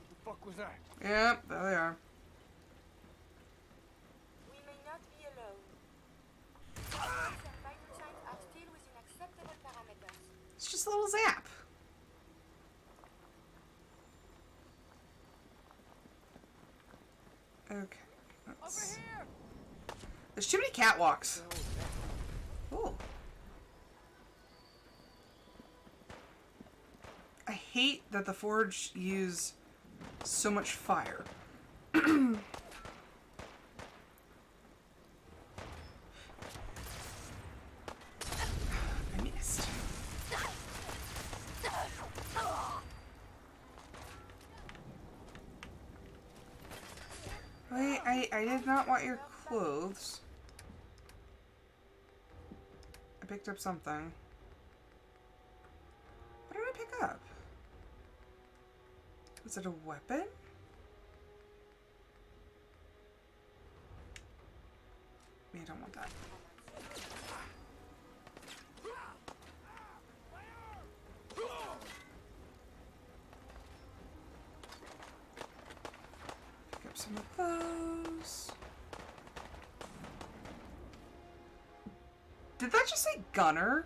The fuck was that? Yep, there they are. We may not be alone. Hearts and vital signs are still within acceptable parameters. It's just a little zap. Okay. Let's... There's too many catwalks. Ooh. I hate that the Forge use so much fire. I missed. Wait, I did not want your clothes. I picked up something. What did I pick up? Was it a weapon? I don't want that. Pick up some of those. Did that just say gunner?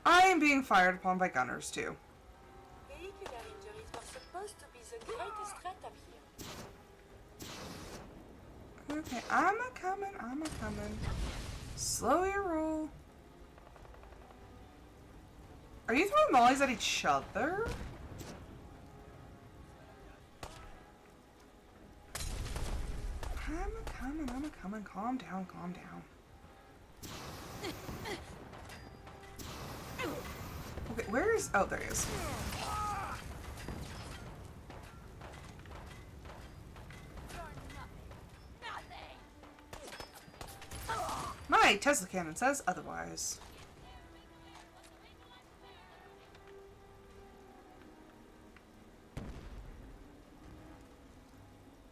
I am being fired upon by gunners too. Vehicular injuries were supposed to be the greatest threat up here. Okay, I'm a coming. Slow your roll. Are you throwing mollies at each other? I'm a coming. Calm down. Okay, where is... Oh, there he is. My Tesla cannon says otherwise.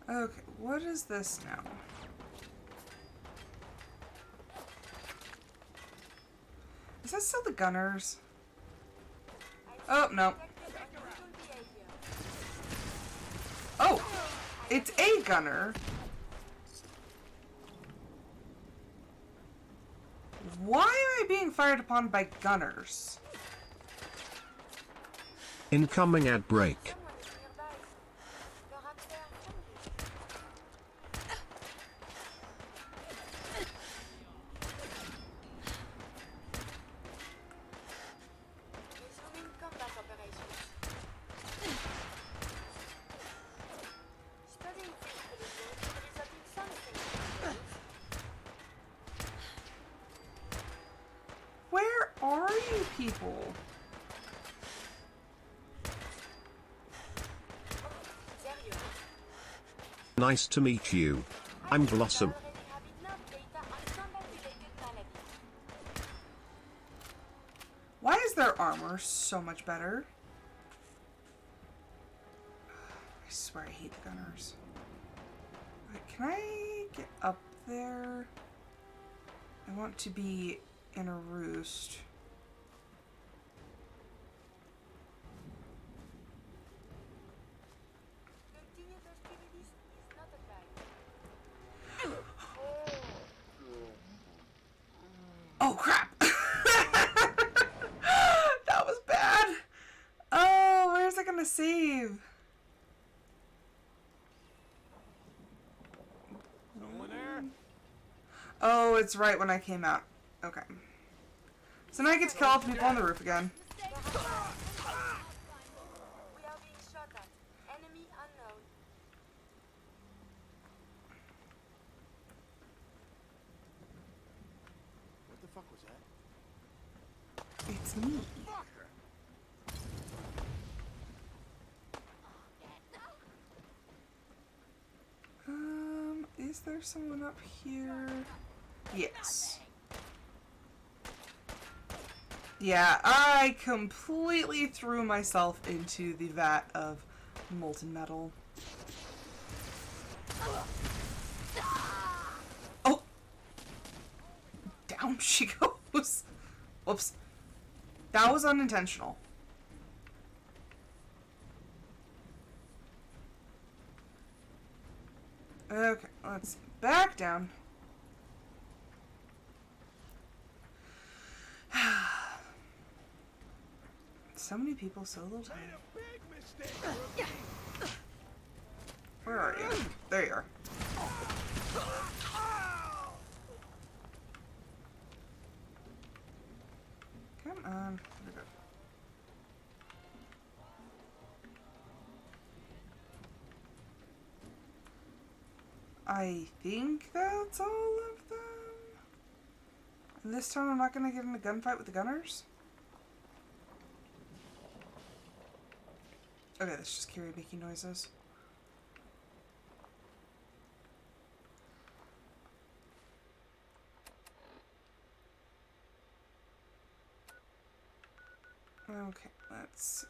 Okay, what is this now? Is that still the gunners? Oh, no. Oh, it's a gunner. Why am I being fired upon by gunners? Incoming ad break. Where are you people? Nice to meet you. I'm Blossom. Why is their armor so much better? I swear I hate the gunners. Okay, can I get up there? I want to be in a roost. Oh crap! That was bad! Oh, where's it gonna save? Someone there? Oh, it's right when I came out. Okay. So now I get to kill all the people on the roof again. We are being shot at. Enemy unknown. What the fuck was that? It's me. Is there someone up here? Yes. Yeah, I completely threw myself into the vat of molten metal. Oh! Down she goes. Whoops. That was unintentional. Okay, let's back down. So many people, so little time. Where are you? There you are. Come on. There we go. I think that's all of them. And this time I'm not going to get in a gunfight with the gunners. Okay, that's just Kiri making noises. Okay, let's see.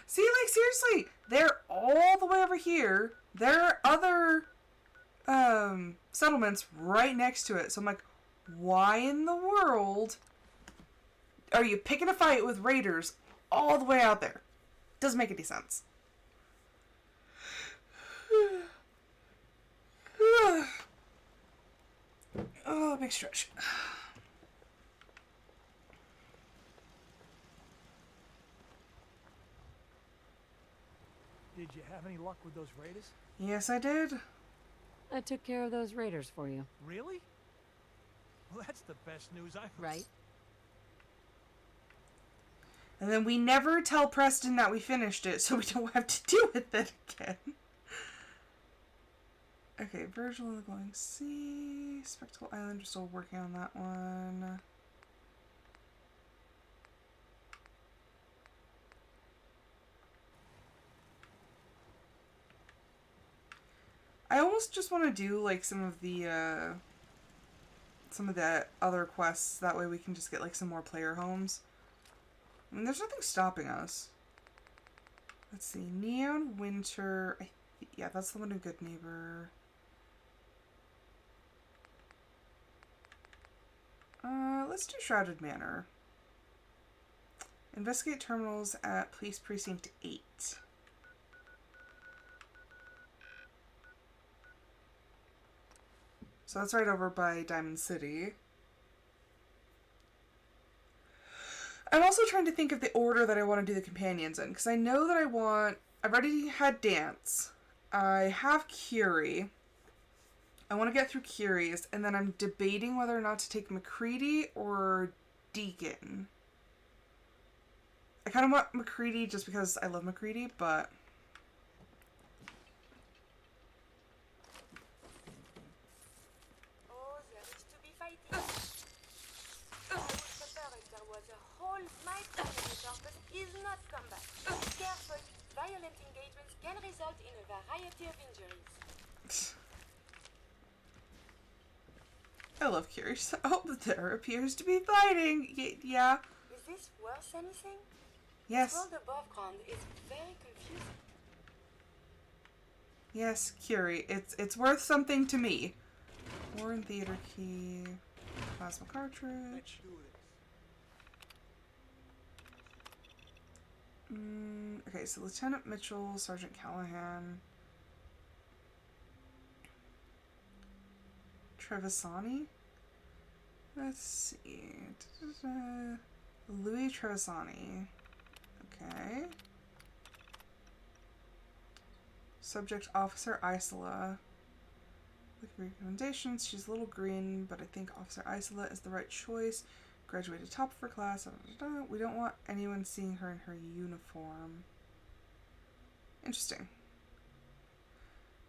See, like, seriously, they're all the way over here. There are other settlements right next to it. So I'm like, why in the world are you picking a fight with raiders all the way out there? Doesn't make any sense. Oh, big stretch. Did you have any luck with those raiders? Yes, I did. I took care of those raiders for you. Really? Well, that's the best news I've heard. Right? And then we never tell Preston that we finished it, so we don't have to do it then again. Okay, Virgil and the Glowing Sea. Spectacle Island, we're still working on that one. I almost just want to do like some of the other quests. That way we can just get like some more player homes. I mean, there's nothing stopping us. Let's see, Neon Winter. Yeah, that's the one in Good Neighbor. Let's do Shrouded Manor. Investigate terminals at Police Precinct 8. So that's right over by Diamond City. I'm also trying to think of the order that I want to do the companions in, because I know that I've already had Dance. I have Curie. I want to get through Curie's, and then I'm debating whether or not to take MacCready or Deacon. I kind of want MacCready just because I love MacCready, but... Oh, there is to be fighting. I would prefer if there was a whole might generator, but it is not combat. Careful, violent engagements can result in a variety of injuries. I love Curie. Oh, there appears to be fighting. Yeah. Is this worth anything? Yes. The world above ground is very confusing. Yes, Curie. It's worth something to me. Warren Theater Key. Plasma cartridge. Okay, so Lieutenant Mitchell, Sergeant Callahan. Trevisani? Let's see. Louis Trevisani. Okay. Subject Officer Isola. Looking for recommendations. She's a little green, but I think Officer Isola is the right choice. Graduated top of her class. We don't want anyone seeing her in her uniform. Interesting.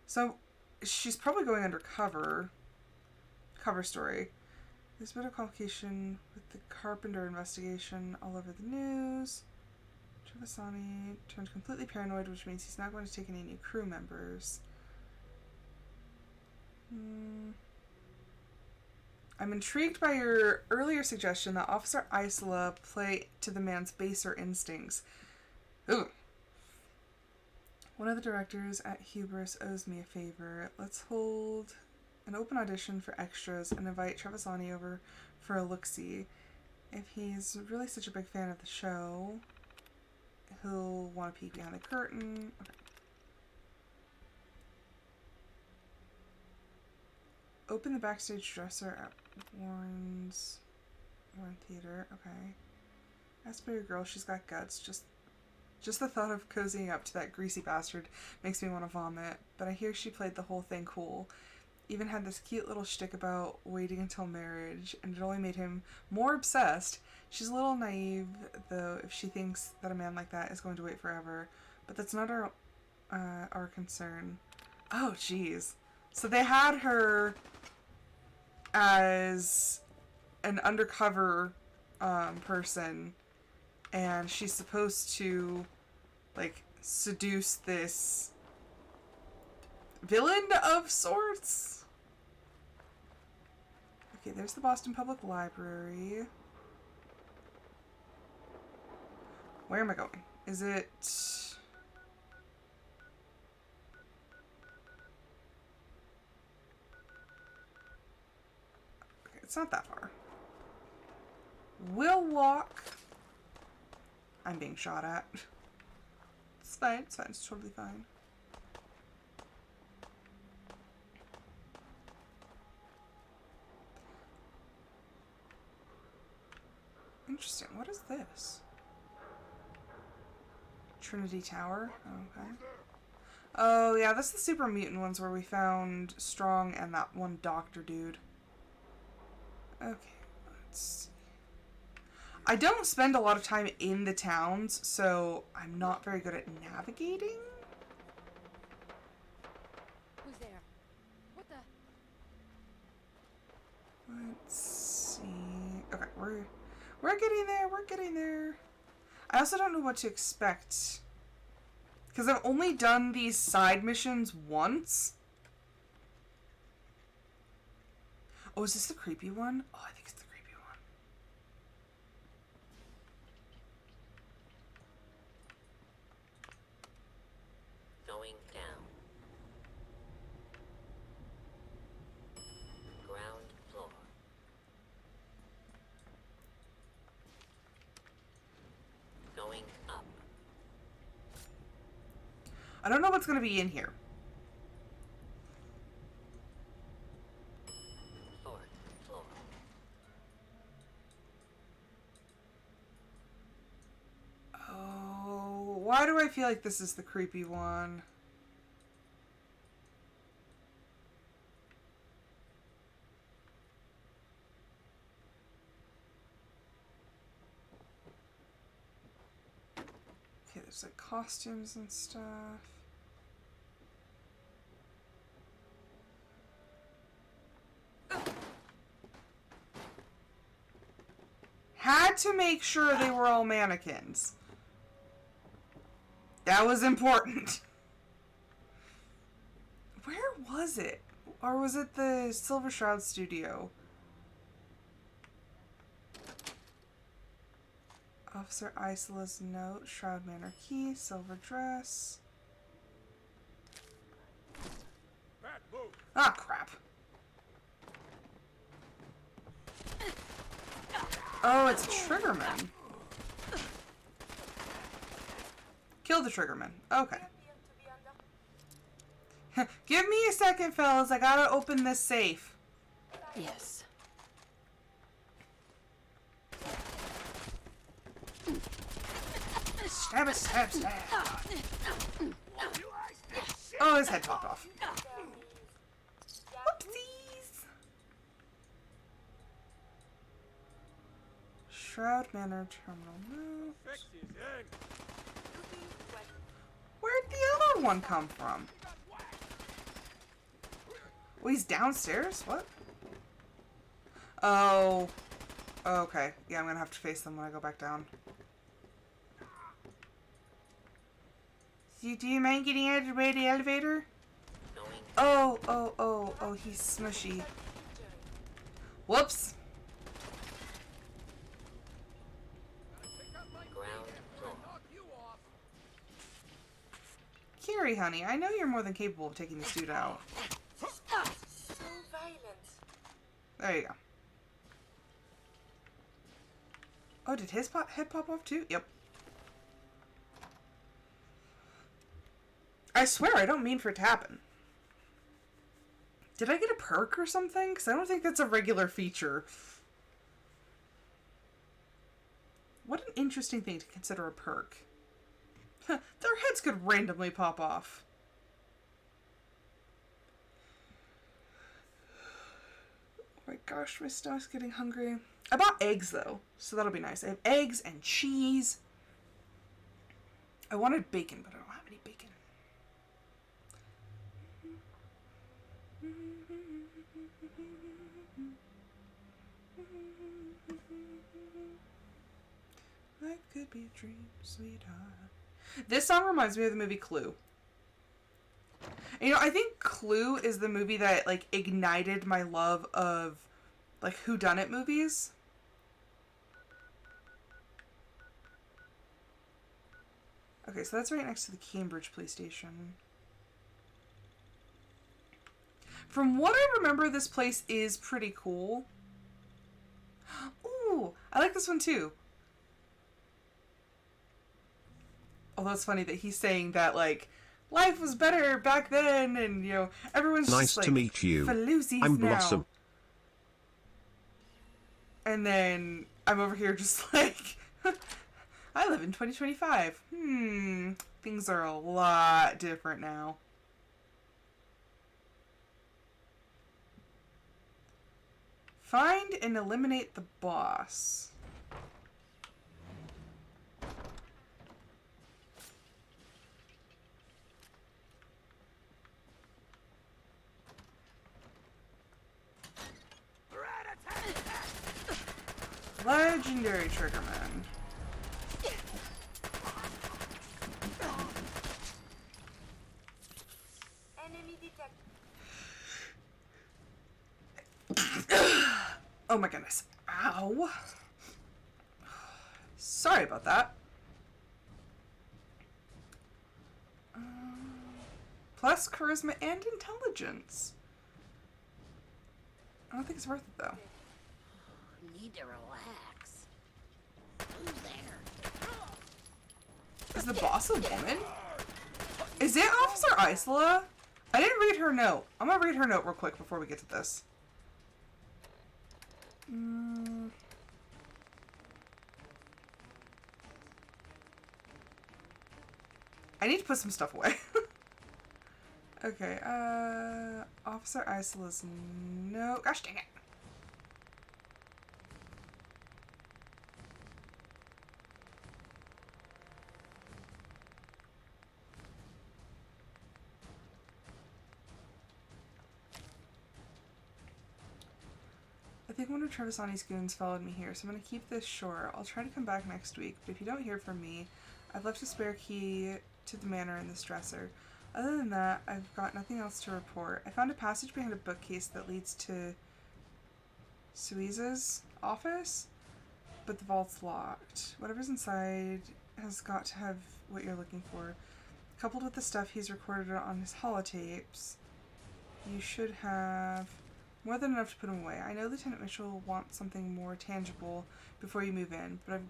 So, she's probably going undercover. Cover story. There's been a complication with the Carpenter investigation all over the news. Trevisani turned completely paranoid, which means he's not going to take any new crew members. I'm intrigued by your earlier suggestion that Officer Isola play to the man's baser instincts. Ooh. One of the directors at Hubris owes me a favor. Let's hold an open audition for extras and invite Trevisani over for a look-see. If he's really such a big fan of the show, he'll want to peek behind the curtain. Okay. Open the backstage dresser at Warren Theater. Okay. As for your girl, she's got guts. Just the thought of cozying up to that greasy bastard makes me want to vomit. But I hear she played the whole thing cool. Even had this cute little shtick about waiting until marriage, and it only made him more obsessed. She's a little naive, though, if she thinks that a man like that is going to wait forever. But that's not our concern. Oh, jeez. So they had her as an undercover person, and she's supposed to, like, seduce this villain of sorts. Okay, there's the Boston Public Library. Where am I going? Is it... Okay, it's not that far. We'll walk. I'm being shot at. It's fine, it's totally fine. Interesting. What is this? Trinity Tower? Okay. Oh, yeah, that's the super mutant ones where we found Strong and that one doctor dude. Okay, let's see. I don't spend a lot of time in the towns, so I'm not very good at navigating. Who's there? What the? Let's see. Okay, we're getting there. We're getting there. I also don't know what to expect, because I've only done these side missions once. Oh, is this the creepy one? Oh, I think it's the creepy one. Going down. Ground floor. Going up. I don't know what's going to be in here. Fourth floor. Oh, why do I feel like this is the creepy one? Okay, there's like costumes and stuff. Had to make sure they were all mannequins. That was important. Where was it? Or was it the Silver Shroud studio? Officer Isola's note, Shroud Manor key, silver dress. Ah, crap. Oh, it's a Triggerman. Kill the Triggerman. Okay. Give me a second, fellas. I gotta open this safe. Yes. Stab it, stab, stab. Oh, his head popped off. Whoops. Shroud Manor terminal note. Cooking what? Where'd the other one come from? Oh, he's downstairs? What? Oh. Okay. Yeah, I'm gonna have to face them when I go back down. Do you mind getting out of the way of the elevator? Going Oh, he's smushy. Whoops. ground floor. Carrie, honey, I know you're more than capable of taking this dude out. So violent. There you go. Oh, did his head pop off too? Yep. I swear, I don't mean for it to happen. Did I get a perk or something? Because I don't think that's a regular feature. What an interesting thing to consider a perk. Their heads could randomly pop off. Oh my gosh, my stomach's getting hungry. I bought eggs though, so that'll be nice. I have eggs and cheese. I wanted bacon, but I don't have any bacon. Life could be a dream, sweetheart. This song reminds me of the movie Clue. And, you know, I think Clue is the movie that, like, ignited my love of, like, whodunit movies. Okay, so that's right next to the Cambridge police station. From what I remember, this place is pretty cool. Ooh, I like this one too. Although it's funny that he's saying that, like, life was better back then, and, you know, everyone's Nice just like, to meet you. Falusies I'm now. Blossom. And then I'm over here just like, I live in 2025. Things are a lot different now. Find and eliminate the boss. Legendary Triggerman. Enemy detected. Oh my goodness. Ow. Sorry about that. Plus charisma and intelligence. I don't think it's worth it though. Need to relax. Who's there? Is the boss a woman? Is it Officer Isola? I didn't read her note. I'm gonna read her note real quick before we get to this. I need to put some stuff away. Okay, Officer Isola's note. Gosh dang it. I think one of Trevisani's goons followed me here, so I'm going to keep this short. I'll try to come back next week, but if you don't hear from me, I've left a spare key to the manor in this dresser. Other than that, I've got nothing else to report. I found a passage behind a bookcase that leads to Suiza's office, but the vault's locked. Whatever's inside has got to have what you're looking for. Coupled with the stuff he's recorded on his holotapes, you should have more than enough to put him away. I know Lieutenant Mitchell wants something more tangible before you move in, but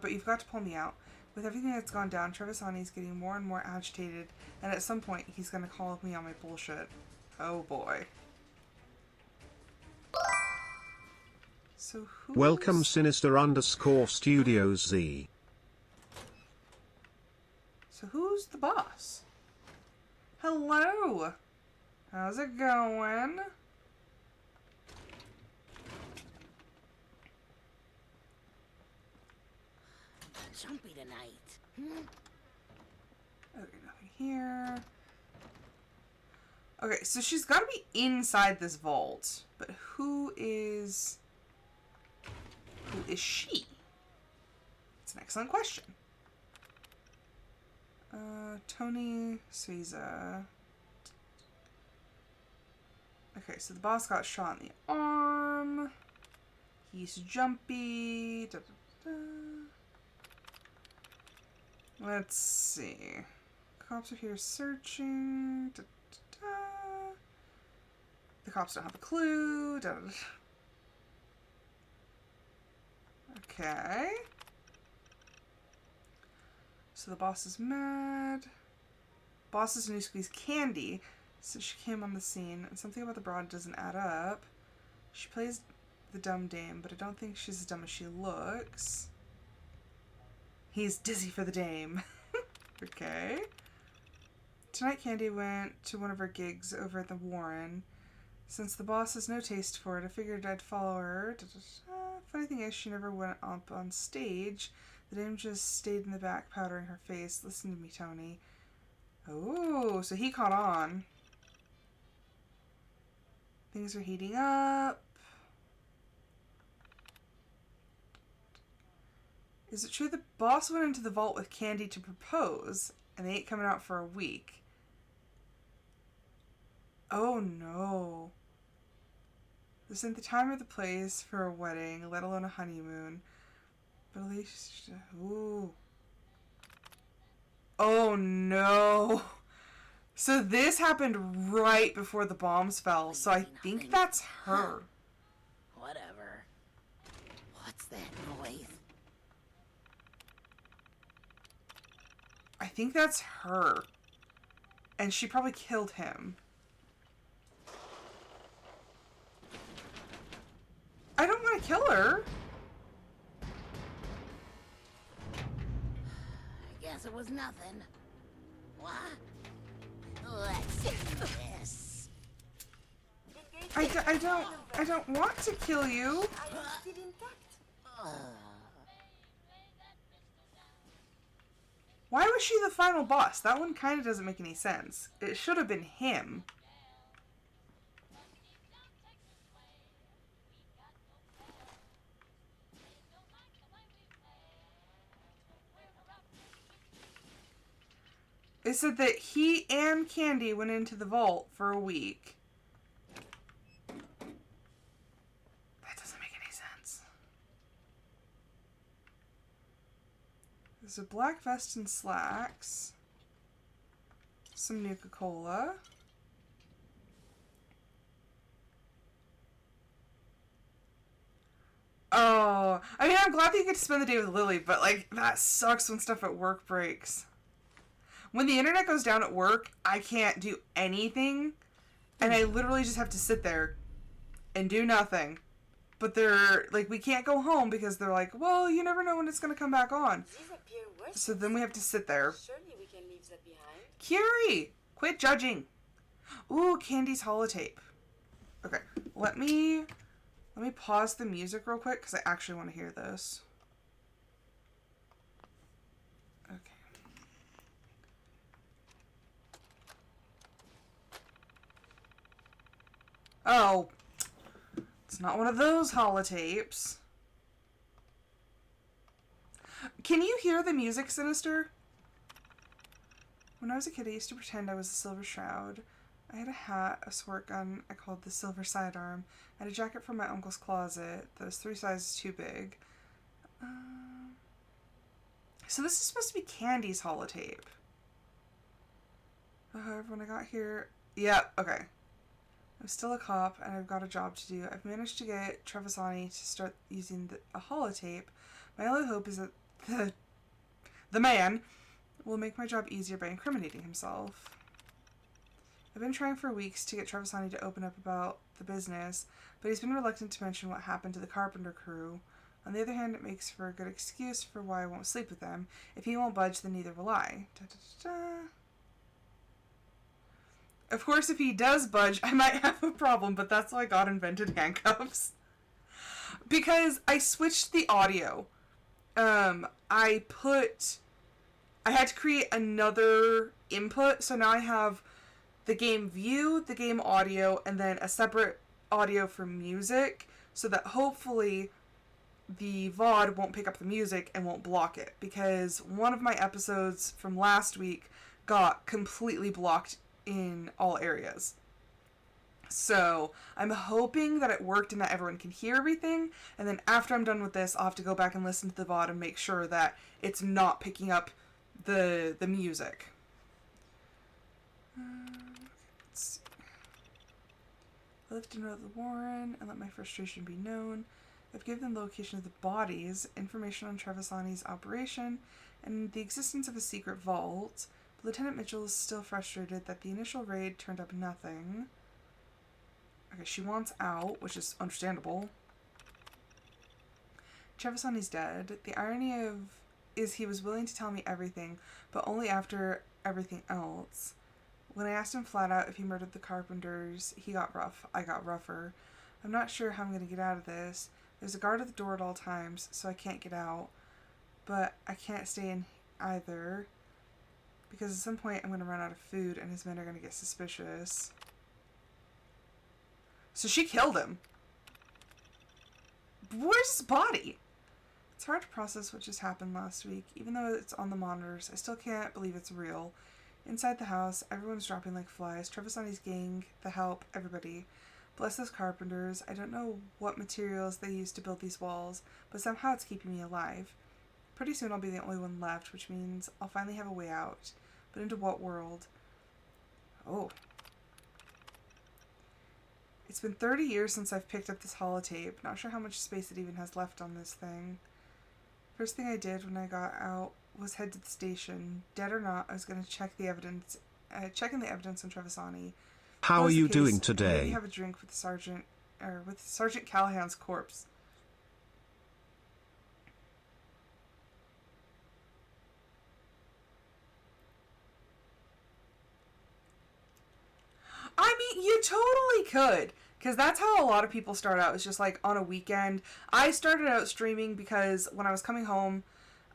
you've got to pull me out. With everything that's gone down, Trevisani's getting more and more agitated, and at some point he's gonna call me on my bullshit. Oh boy. So who's... Welcome Sinister_Studios Z. So who's the boss? Hello! How's it going? jumpy tonight. Okay, nothing here. Okay, so she's got to be inside this vault. But who is she? It's an excellent question. Tony Souza. Okay, so the boss got shot in the arm. He's jumpy. Da, da, da. Let's see. Cops are here searching. Da, da, da. The cops don't have a clue. Da, da, da. Okay. So the boss is mad. Boss's new squeeze Candy. So she came on the scene, and something about the broad doesn't add up. She plays the dumb dame, but I don't think she's as dumb as she looks. He's dizzy for the dame. Okay. Tonight Candy went to one of her gigs over at the Warren. Since the boss has no taste for it, I figured I'd follow her. Funny thing is, she never went up on stage. The dame just stayed in the back, powdering her face. Listen to me, Tony. Oh, so he caught on. Things are heating up. Is it true the boss went into the vault with Candy to propose, and they ain't coming out for a week? Oh no. This ain't the time or the place for a wedding, let alone a honeymoon. But at least... Ooh. Oh no. So this happened right before the bombs fell, so I think that's her. Whatever. What's that noise? I think that's her. And she probably killed him. I don't want to kill her. I guess it was nothing. What? Let's do this. I don't want to kill you. Why was she the final boss? That one kind of doesn't make any sense. It should have been him. It said that he and Candy went into the vault for a week. That doesn't make any sense. There's a black vest and slacks. Some Nuka-Cola. Oh, I mean, I'm glad that you get to spend the day with Lily, but, like, that sucks when stuff at work breaks. When the internet goes down at work, I can't do anything, and I literally just have to sit there and do nothing. But they're, like, we can't go home because they're like, well, you never know when it's going to come back on. So then we have to sit there. Surely we can leave that behind. Curie! Quit judging. Ooh, Candy's holotape. Okay, let me pause the music real quick because I actually want to hear this. Okay. Oh, it's not one of those holotapes. Can you hear the music, Sinister? When I was a kid, I used to pretend I was the Silver Shroud. I had a hat, a squirt gun I called the Silver Sidearm. I had a jacket from my uncle's closet that was 3 sizes too big. So this is supposed to be Candy's holotape. However, when I got here... Yeah, okay. I'm still a cop, and I've got a job to do. I've managed to get Trevisani to start using a holotape. My only hope is that the man will make my job easier by incriminating himself. I've been trying for weeks to get Trevisani to open up about the business, but he's been reluctant to mention what happened to the Carpenter crew. On the other hand, it makes for a good excuse for why I won't sleep with them. If he won't budge, then neither will I. Da, da, da, da. Of course, if he does budge, I might have a problem, but that's why God invented handcuffs. Because I switched the audio I had to create another input, so now I have the game view, the game audio, and then a separate audio for music, so that hopefully the VOD won't pick up the music and won't block it, because one of my episodes from last week got completely blocked in all areas. So I'm hoping that it worked and that everyone can hear everything, and then after I'm done with this, I'll have to go back and listen to the VOD and make sure that it's not picking up the music. Let's see. I live to know the Warren and let my frustration be known. I've given the location of the bodies, information on Trevisani's operation, and the existence of a secret vault. But Lieutenant Mitchell is still frustrated that the initial raid turned up nothing. Okay, she wants out, which is understandable. Trevisani's dead. The irony is he was willing to tell me everything, but only after everything else. When I asked him flat out if he murdered the Carpenters, he got rough. I got rougher. I'm not sure how I'm going to get out of this. There's a guard at the door at all times, so I can't get out. But I can't stay in either, because at some point I'm going to run out of food and his men are going to get suspicious. So she killed him. Where's his body? It's hard to process what just happened last week. Even though it's on the monitors, I still can't believe it's real. Inside the house, everyone's dropping like flies. Trevisani's gang, the help, everybody. Bless those Carpenters. I don't know what materials they used to build these walls, but somehow it's keeping me alive. Pretty soon I'll be the only one left, which means I'll finally have a way out. But into what world? Oh. It's been 30 years since I've picked up this holotape. Not sure how much space it even has left on this thing. First thing I did when I got out was head to the station. Dead or not, I was going to check the evidence, checking the evidence on Trevisani. How are you doing Maybe today? have a drink with Sergeant Callahan's corpse. I mean, you totally could, because that's how a lot of people start out. It's just like on a weekend. I started out streaming because when I was coming home,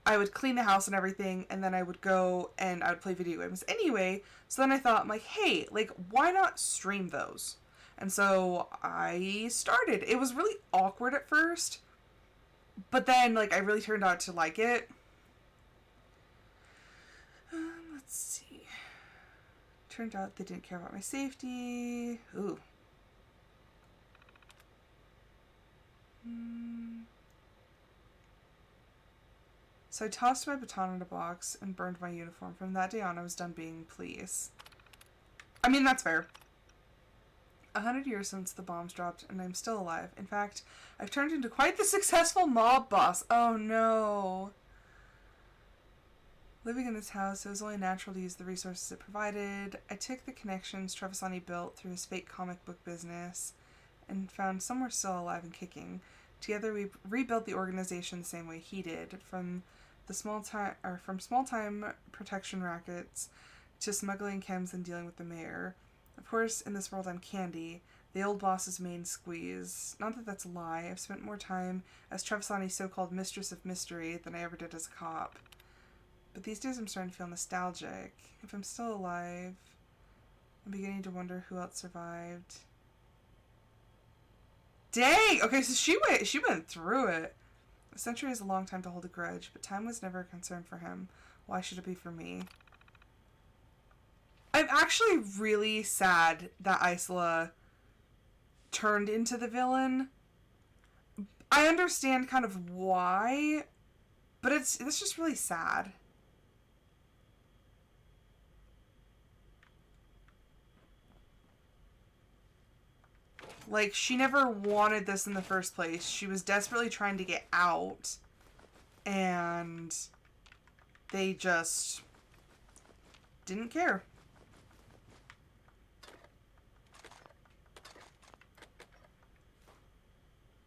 I would clean the house and everything, and then I would go and I would play video games anyway. So then I thought, I'm like, hey, like, why not stream those? And so I started. It was really awkward at first, but then, like, I really turned out to like it. Let's see. Turned out they didn't care about my safety. Ooh. So I tossed my baton in a box and burned my uniform. From that day on, I was done being police. I mean, that's fair. 100 years since the bombs dropped, and I'm still alive. In fact, I've turned into quite the successful mob boss. Oh no. Living in this house, it was only natural to use the resources it provided. I took the connections Trevisani built through his fake comic book business and found some were still alive and kicking. Together, we rebuilt the organization the same way he did, from small time protection rackets to smuggling chems and dealing with the mayor. Of course, in this world, I'm Candy, the old boss's main squeeze. Not that that's a lie. I've spent more time as Trevisani's so-called mistress of mystery than I ever did as a cop. But these days I'm starting to feel nostalgic. If I'm still alive, I'm beginning to wonder who else survived. Dang! Okay, so she went through it. A century is a long time to hold a grudge, but time was never a concern for him. Why should it be for me? I'm actually really sad that Isola turned into the villain. I understand kind of why, but it's just really sad. Like, she never wanted this in the first place. She was desperately trying to get out, and they just didn't care.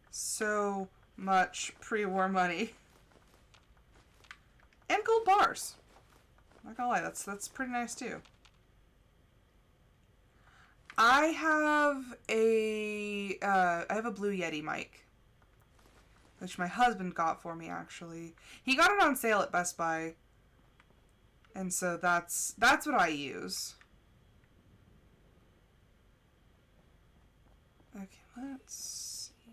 So much pre-war money. And gold bars. Not gonna lie, that's pretty nice too. I have a Blue Yeti mic. which my husband got for me, actually. He got it on sale at Best Buy, and so that's what I use. Okay, let's see.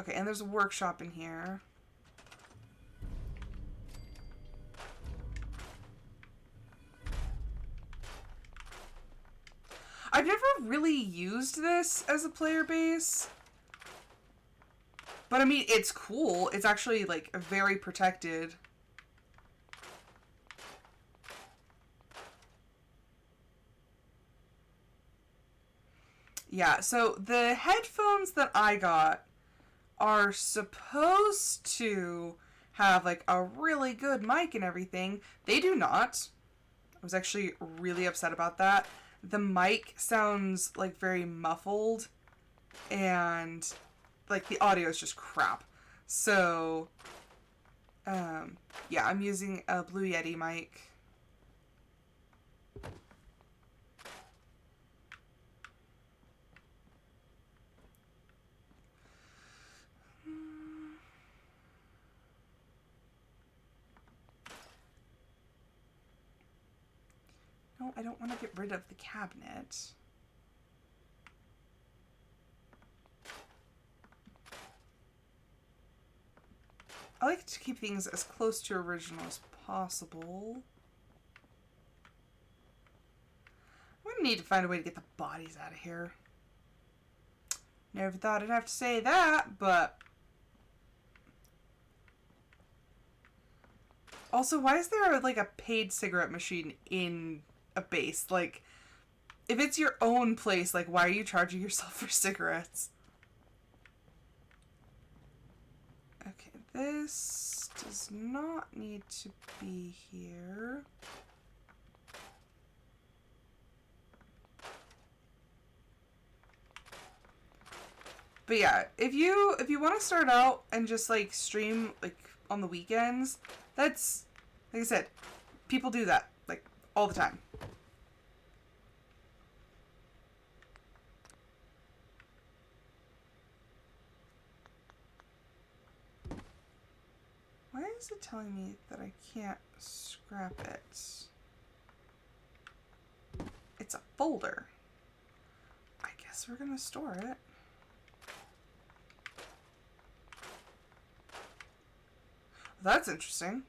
Okay, and there's a workshop in here. I've never really used this as a player base. But I mean, it's cool. It's actually like very protected. Yeah, so the headphones that I got are supposed to have like a really good mic and everything. They do not. I was actually really upset about that. The mic sounds like very muffled and like the audio is just crap. So yeah, I'm using a Blue Yeti mic. No, I don't want to get rid of the cabinet. I like to keep things as close to original as possible. I'm gonna need to find a way to get the bodies out of here. Never thought I'd have to say that, but... Also, why is there like a paid cigarette machine in a base? Like, if it's your own place, like, why are you charging yourself for cigarettes? Okay, this does not need to be here. But yeah, if you want to start out and just like stream like on the weekends, that's, like I said, people do that like all the time. Why is it telling me that I can't scrap it? It's a folder. I guess we're gonna store it. That's interesting.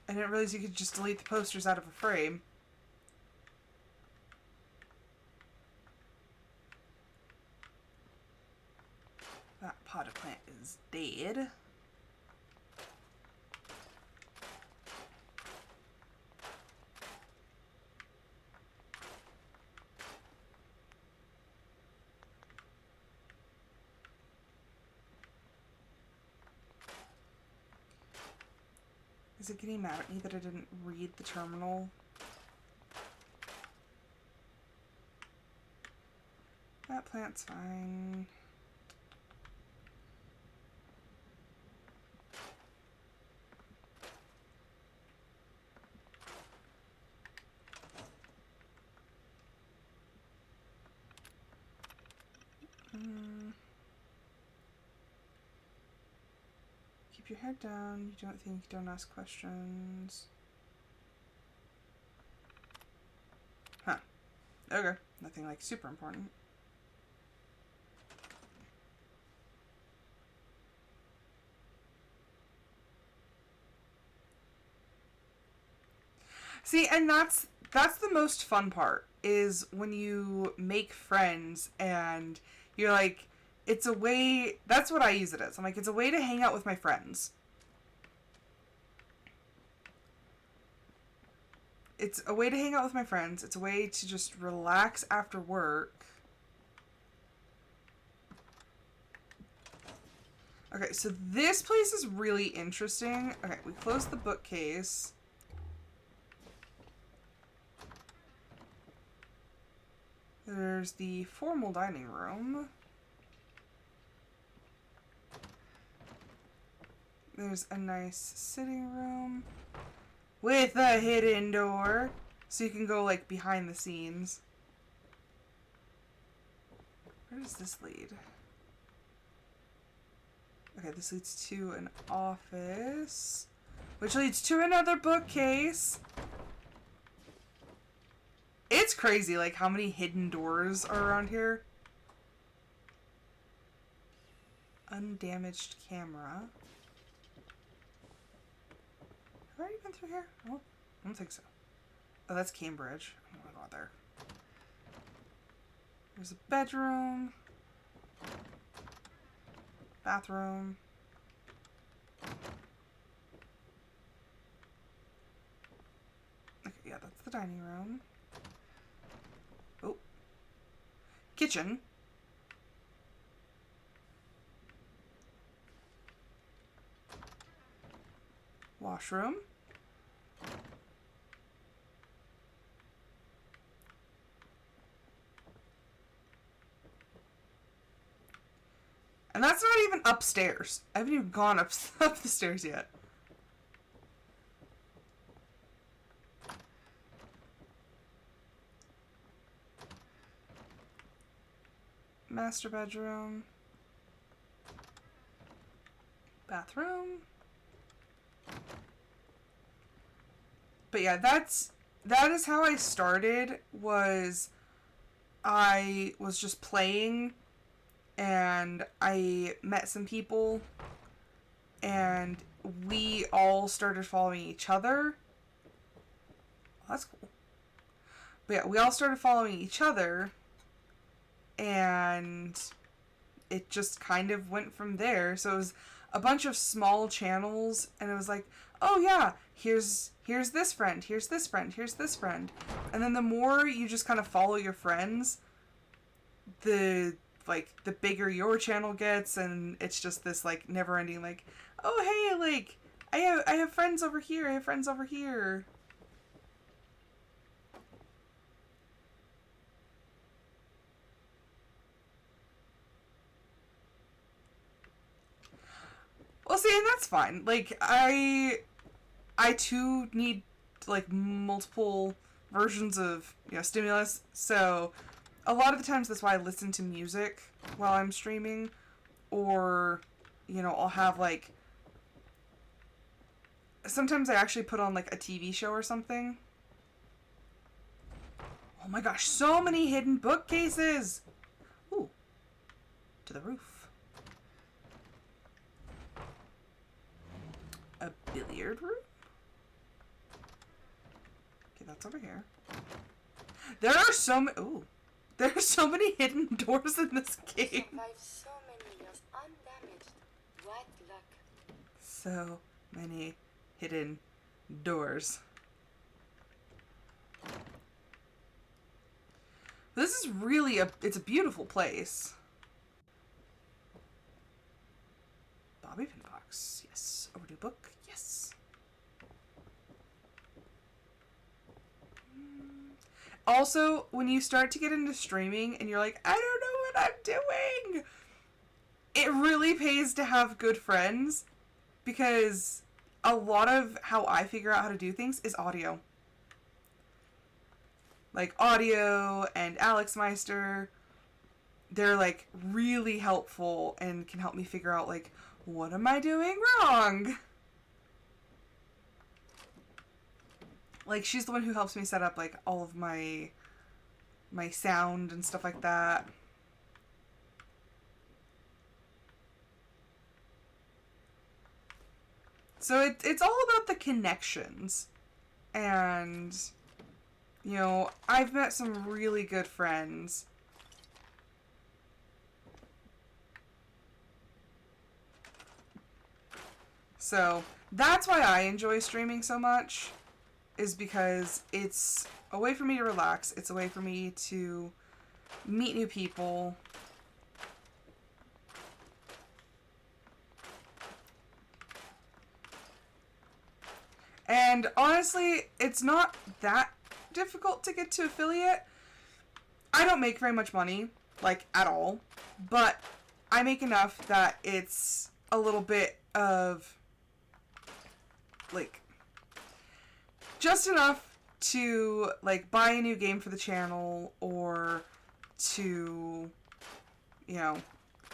I didn't realize you could just delete the posters out of a frame. That potted plant is dead. Is it getting mad at me that I didn't read the terminal? That plant's fine. Keep your head down. You don't think, don't ask questions. Huh. Okay. Nothing like super important. See, and that's the most fun part, is when you make friends and you're like, it's a way, that's what I use it as. I'm like, it's a way to hang out with my friends. It's a way to hang out with my friends. It's a way to just relax after work. Okay, so this place is really interesting. Okay, we closed the bookcase. There's the formal dining room. There's a nice sitting room with a hidden door, so you can go like behind the scenes. Where does this lead? Okay, this leads to an office, which leads to another bookcase. It's crazy, like, how many hidden doors are around here. Undamaged camera. Have I already been through here? Oh, I don't think so. Oh, that's Cambridge. I don't want to go out there. There's a bedroom. Bathroom. Okay, yeah, that's the dining room. Oh. Kitchen. Washroom. And that's not even upstairs. I haven't even gone up the stairs yet. Master bedroom. Bathroom. But yeah, that is how I started. I was just playing and I met some people and we all started following each other. Oh, that's cool. But yeah, we all started following each other and it just kind of went from there. So it was a bunch of small channels and it was like, oh yeah, here's this friend, here's this friend, here's this friend. And then the more you just kind of follow your friends, the bigger your channel gets, and it's just this like never ending like, oh hey, like I have friends over here, I have friends over here. Well, see, and that's fine. Like I too need like multiple versions of, you know, stimulus, so a lot of the times that's why I listen to music while I'm streaming, or, you know, I'll have like, sometimes I actually put on like a TV show or something. Oh my gosh, so many hidden bookcases! Ooh, to the roof. A billiard room? Okay, that's over here. There are so many, ooh. There are so many hidden doors in this game. Survived so many years undamaged. What luck. So many hidden doors. This is really it's a beautiful place. Bobby pin box, yes. Overdue book, yes. Also, when you start to get into streaming and you're like, I don't know what I'm doing, it really pays to have good friends, because a lot of how I figure out how to do things is audio. Like audio and Alex Meister, they're like really helpful and can help me figure out like, what am I doing wrong? Like, she's the one who helps me set up like all of my sound and stuff like that. So it's all about the connections. And, you know, I've met some really good friends. So that's why I enjoy streaming so much, is because it's a way for me to relax. It's a way for me to meet new people. And honestly, it's not that difficult to get to affiliate. I don't make very much money, like, at all. But I make enough that it's a little bit of, like, just enough to, like, buy a new game for the channel, or to, you know,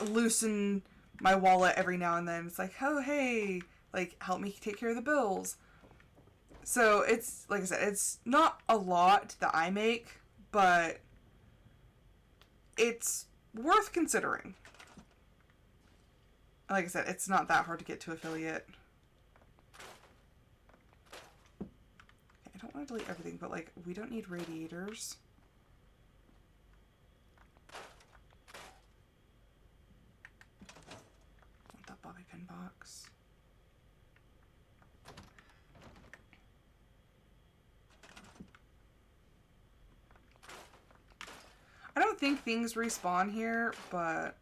loosen my wallet every now and then. It's like, oh, hey, like, help me take care of the bills. So it's, like I said, it's not a lot that I make, but it's worth considering. Like I said, it's not that hard to get to affiliate. I don't want to delete everything, but, like, we don't need radiators. I want that bobby pin box. I don't think things respawn here, but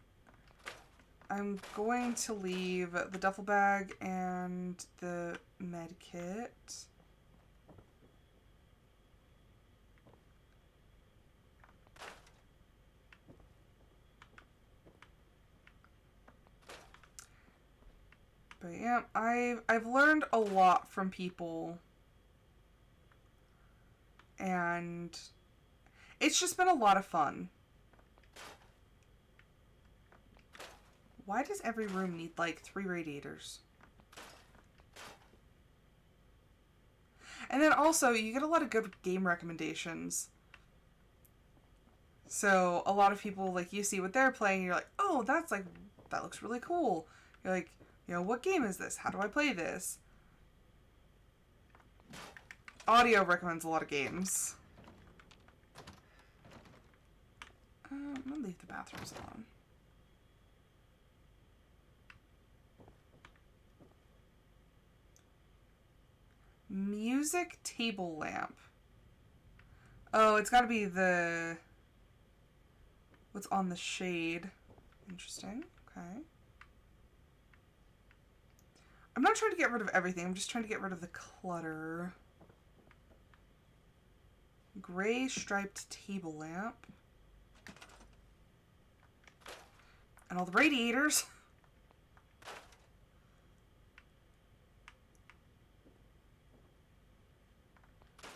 I'm going to leave the duffel bag and the med kit. But yeah, I've learned a lot from people, and it's just been a lot of fun. Why does every room need like 3 radiators? And then also, you get a lot of good game recommendations. So a lot of people, like, you see what they're playing, you're like, oh, that looks really cool. You're like, you know, what game is this? How do I play this? Audio recommends a lot of games. I'm gonna leave the bathrooms alone. Music table lamp. Oh, it's gotta be what's on the shade. Interesting. Okay. I'm not trying to get rid of everything. I'm just trying to get rid of the clutter. Gray striped table lamp. And all the radiators.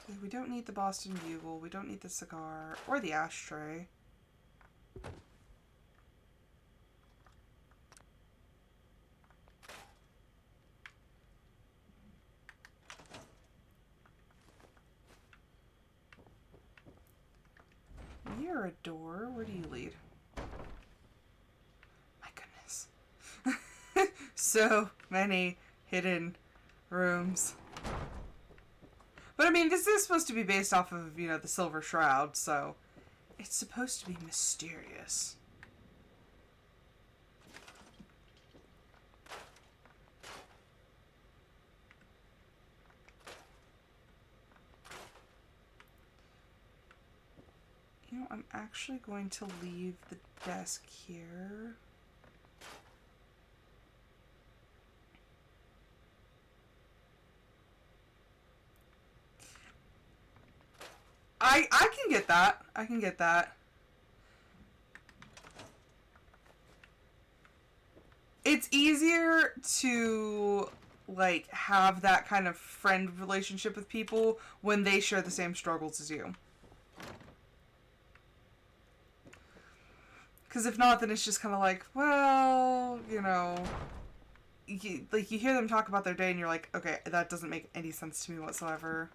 Okay, we don't need the Boston Bugle. We don't need the cigar or the ashtray. You're a door. Where do you lead? My goodness. So many hidden rooms. But I mean, this is supposed to be based off of, you know, the Silver Shroud, so it's supposed to be mysterious. You know, I'm actually going to leave the desk here. I can get that. I can get that. It's easier to, like, have that kind of friend relationship with people when they share the same struggles as you. Because if not, then it's just kind of like, well, you know, you hear them talk about their day and you're like, okay, that doesn't make any sense to me whatsoever.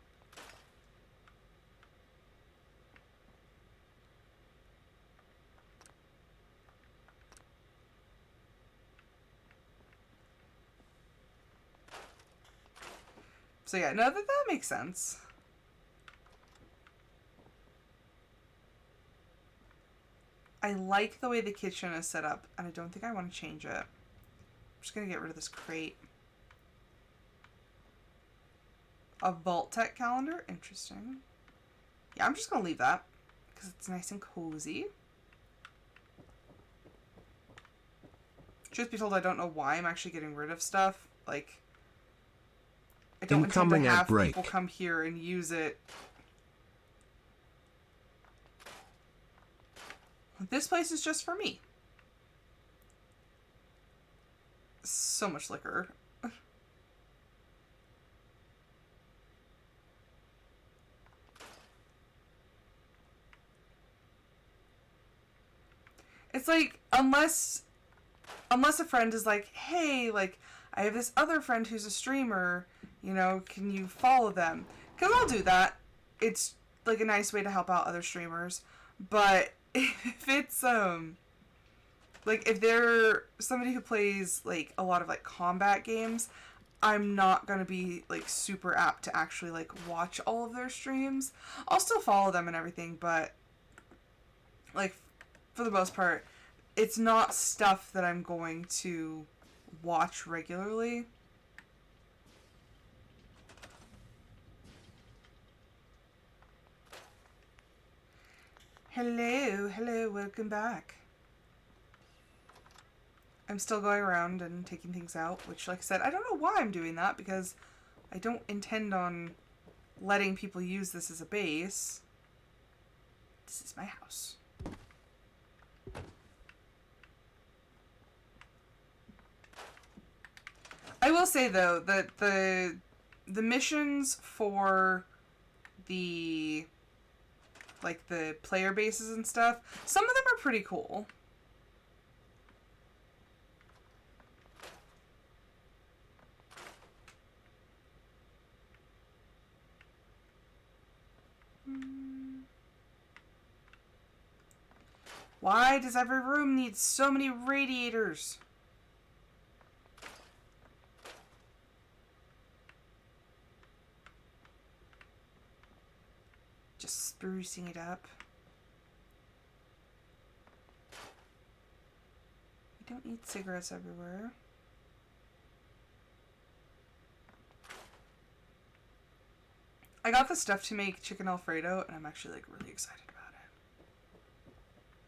So yeah, no, that makes sense. I like the way the kitchen is set up, and I don't think I want to change it. I'm just going to get rid of this crate. A Vault-Tec calendar? Interesting. Yeah, I'm just going to leave that, because it's nice and cozy. Truth be told, I don't know why I'm actually getting rid of stuff. Like, I don't intend to have people come here and use it. This place is just for me. So much liquor. It's like, unless unless a friend is like, hey, like, I have this other friend who's a streamer, you know, can you follow them? Because I'll do that. It's, like, a nice way to help out other streamers. But if it's, like, if they're somebody who plays, like, a lot of, like, combat games, I'm not gonna be, like, super apt to actually, like, watch all of their streams. I'll still follow them and everything, but, like, for the most part, it's not stuff that I'm going to watch regularly. Hello, welcome back. I'm still going around and taking things out, which, like I said, I don't know why I'm doing that, because I don't intend on letting people use this as a base. This is my house. I will say, though, that the missions for the, like, the player bases and stuff, some of them are pretty cool. Why does every room need so many radiators? Just sprucing it up. We don't need cigarettes everywhere. I got the stuff to make chicken Alfredo, and I'm actually, like, really excited about it.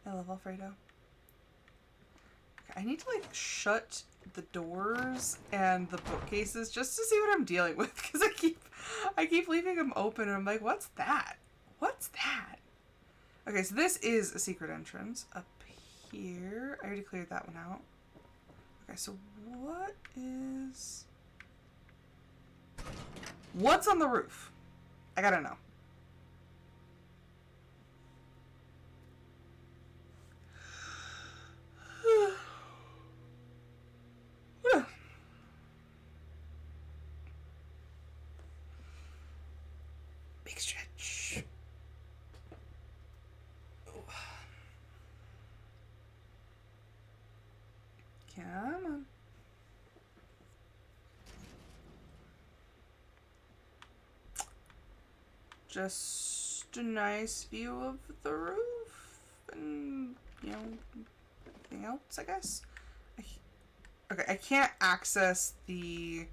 I love Alfredo. Okay, I need to, like, shut the doors and the bookcases just to see what I'm dealing with, because I keep leaving them open, and I'm like, what's that? What's that? Okay, so this is a secret entrance up here. I already cleared that one out. Okay, so what's on the roof? I gotta know. Big stretch. Come on. Just a nice view of the roof and, you know, anything else, I guess. Okay, I can't access the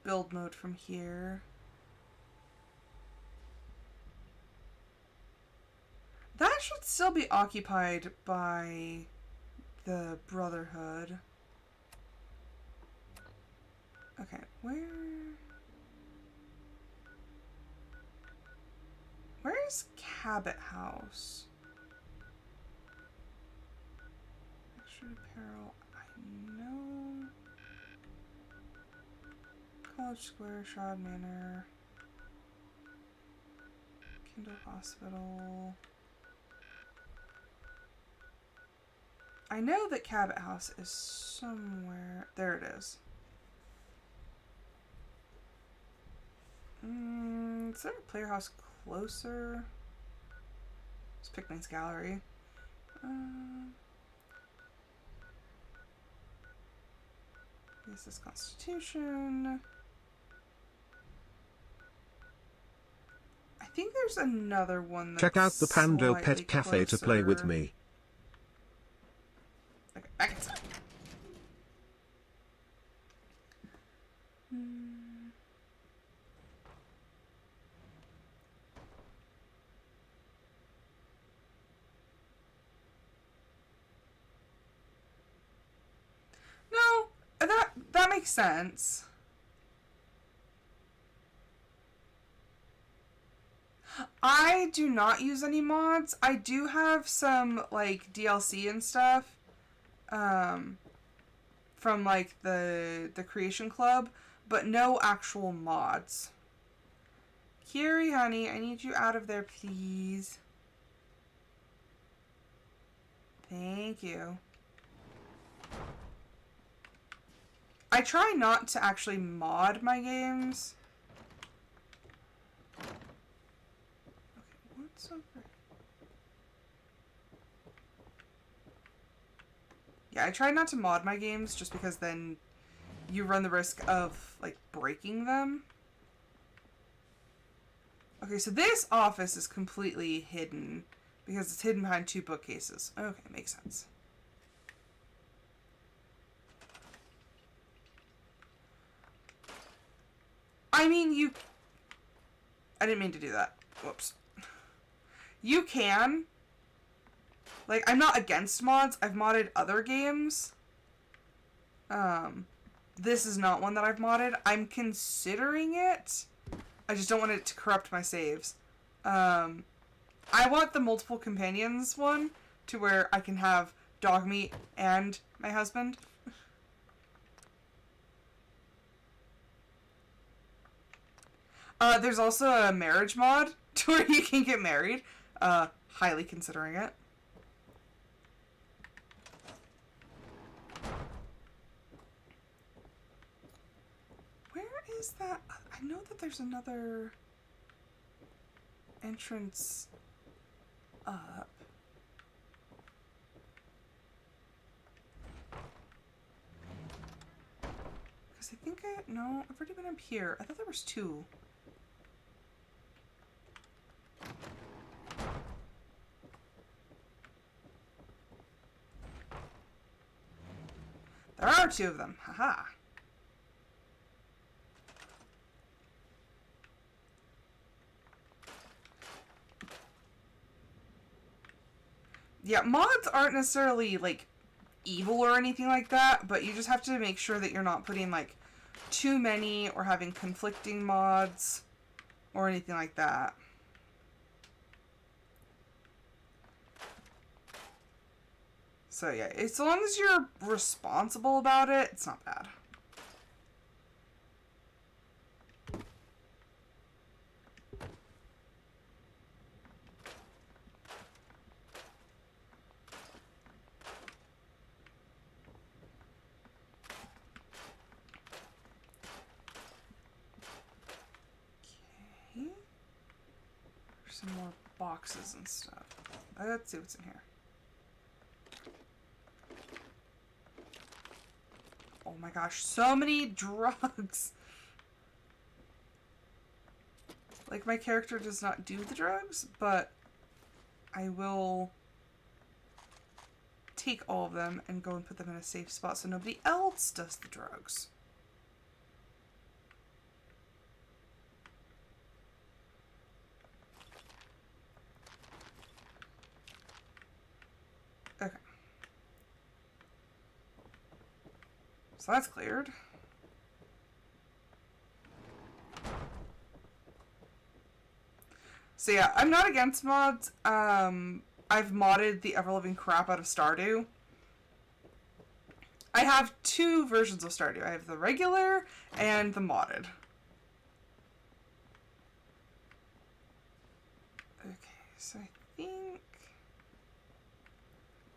build mode from here. That should still be occupied by the Brotherhood. Okay, where's Cabot House? Extra apparel, I know. College Square, Shad Manor. Kindle Hospital. I know that Cabot House is somewhere. There it is. Is there a player house closer? It's Pickman's Gallery. This is Constitution. I think there's another one that's Check out the Pando slightly Pet Cafe to play with closer. me. Okay, back inside. No, that makes sense. I do not use any mods. I do have some, like, DLC and stuff from, like, the Creation Club, but no actual mods. Kiri, honey, I need you out of there, please. Thank you. I try not to actually mod my games. Okay, what's over? Yeah, I try not to mod my games just because then you run the risk of, like, breaking them. Okay, so this office is completely hidden because it's hidden behind 2 bookcases. Okay, makes sense. I mean, I didn't mean to do that. Whoops. You can. Like, I'm not against mods. I've modded other games. This is not one that I've modded. I'm considering it. I just don't want it to corrupt my saves. I want the multiple companions one to where I can have Dogmeat and my husband. There's also a marriage mod to where you can get married. Highly considering it. Where is that? I know that there's another entrance up. Because I think no, I've already been up here. I thought there was 2. There are 2 of them. Haha. Yeah, mods aren't necessarily, like, evil or anything like that, but you just have to make sure that you're not putting, like, too many or having conflicting mods or anything like that. So yeah, as long as you're responsible about it, it's not bad. Okay. There's some more boxes and stuff. Let's see what's in here. Oh my gosh, so many drugs! Like, my character does not do the drugs, but I will take all of them and go and put them in a safe spot so nobody else does the drugs. Okay. So that's cleared. So yeah, I'm not against mods. I've modded the ever-living crap out of Stardew. I have 2 versions of Stardew. I have the regular and the modded. Okay, so I think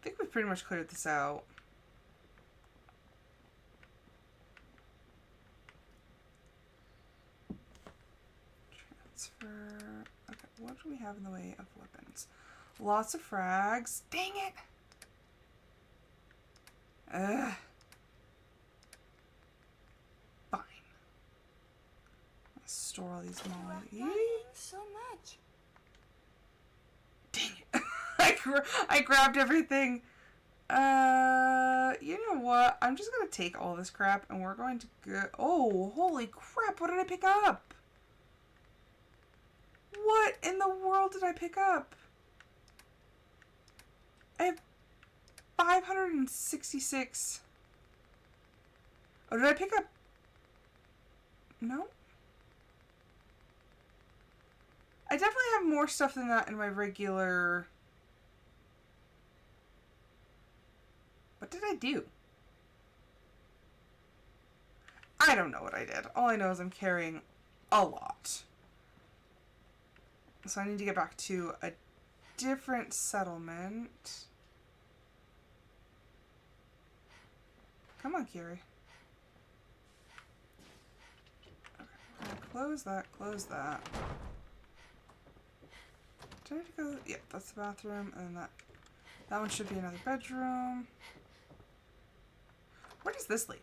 we've pretty much cleared this out. Transfer. Okay, what do we have in the way of weapons? Lots of frags. Dang it! Ugh. Fine. Let's store all these molly. So much. Dang it! I grabbed everything. You know what? I'm just gonna take all this crap and we're going to go. Oh, holy crap! What did I pick up? What in the world did I pick up? I have 566. Oh, did I pick up? No? I definitely have more stuff than that in my regular... What did I do? I don't know what I did. All I know is I'm carrying a lot. So I need to get back to a different settlement. Come on, Kiri. Okay, close that, close that. Do I have to go? Yep, that's the bathroom, and that one should be another bedroom. Where does this lead?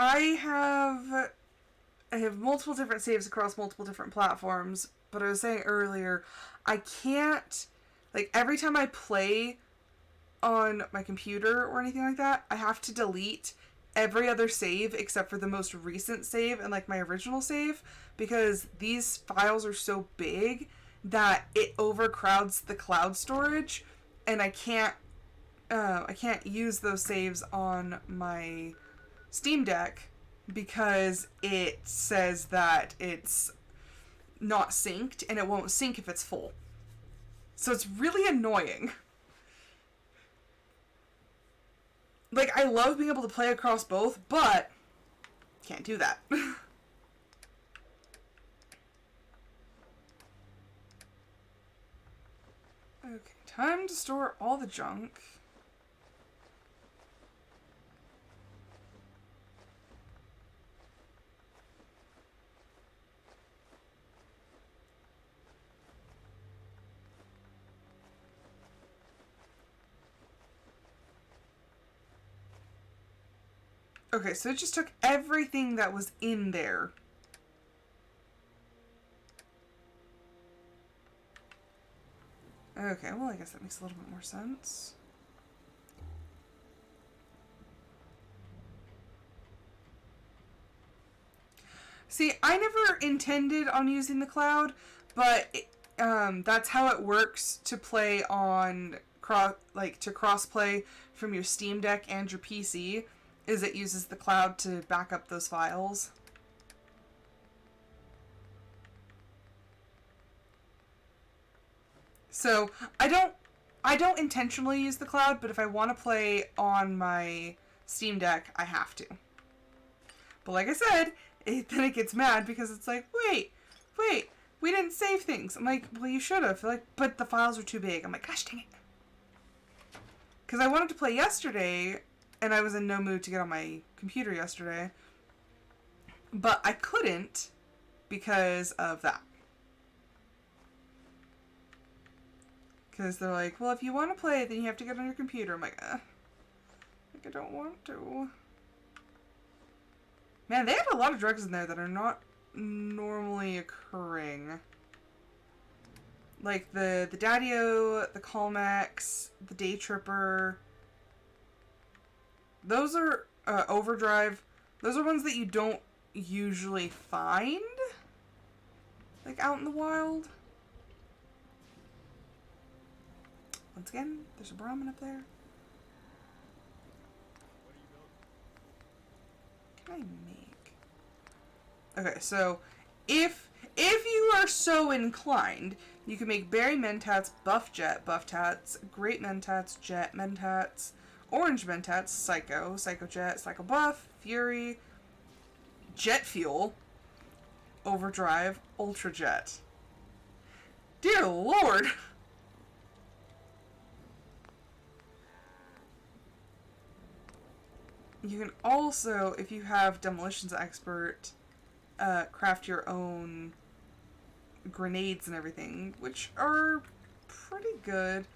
I have multiple different saves across multiple different platforms, but I was saying earlier, I can't, like, every time I play on my computer or anything like that, I have to delete every other save except for the most recent save and, like, my original save, because these files are so big that it overcrowds the cloud storage, and I can't use those saves on my Steam Deck because it says that it's not synced and it won't sync if it's full. So it's really annoying. Like, I love being able to play across both, but can't do that. Okay, time to store all the junk. Okay, so it just took everything that was in there. Okay, well, I guess that makes a little bit more sense. See, I never intended on using the cloud, but that's how it works to play on crossplay from your Steam Deck and your PC. Is it uses the cloud to back up those files. So I don't intentionally use the cloud, but if I want to play on my Steam Deck, I have to. But like I said, then it gets mad because it's like, wait, we didn't save things. I'm like, well, you should have. Like, but the files are too big. I'm like, gosh dang it. Because I wanted to play yesterday, and I was in no mood to get on my computer yesterday. But I couldn't because of that. Because they're like, well, if you want to play, then you have to get on your computer. I'm like, I don't want to. Man, they have a lot of drugs in there that are not normally occurring. Like the Daddy-O, the Calmex, the Day Tripper. Those are Overdrive. Those are ones that you don't usually find, like, out in the wild. Once again, there's a Brahmin up there. What can I make? Okay, so if you are so inclined, you can make Berry Mentats, Buff Tats, Great Mentats, Jet Mentats, Orange Mentats, Psycho, Psycho Jet, Psycho Buff, Fury, Jet Fuel, Overdrive, Ultra Jet. Dear Lord! You can also, if you have Demolitions Expert, craft your own grenades and everything, which are pretty good.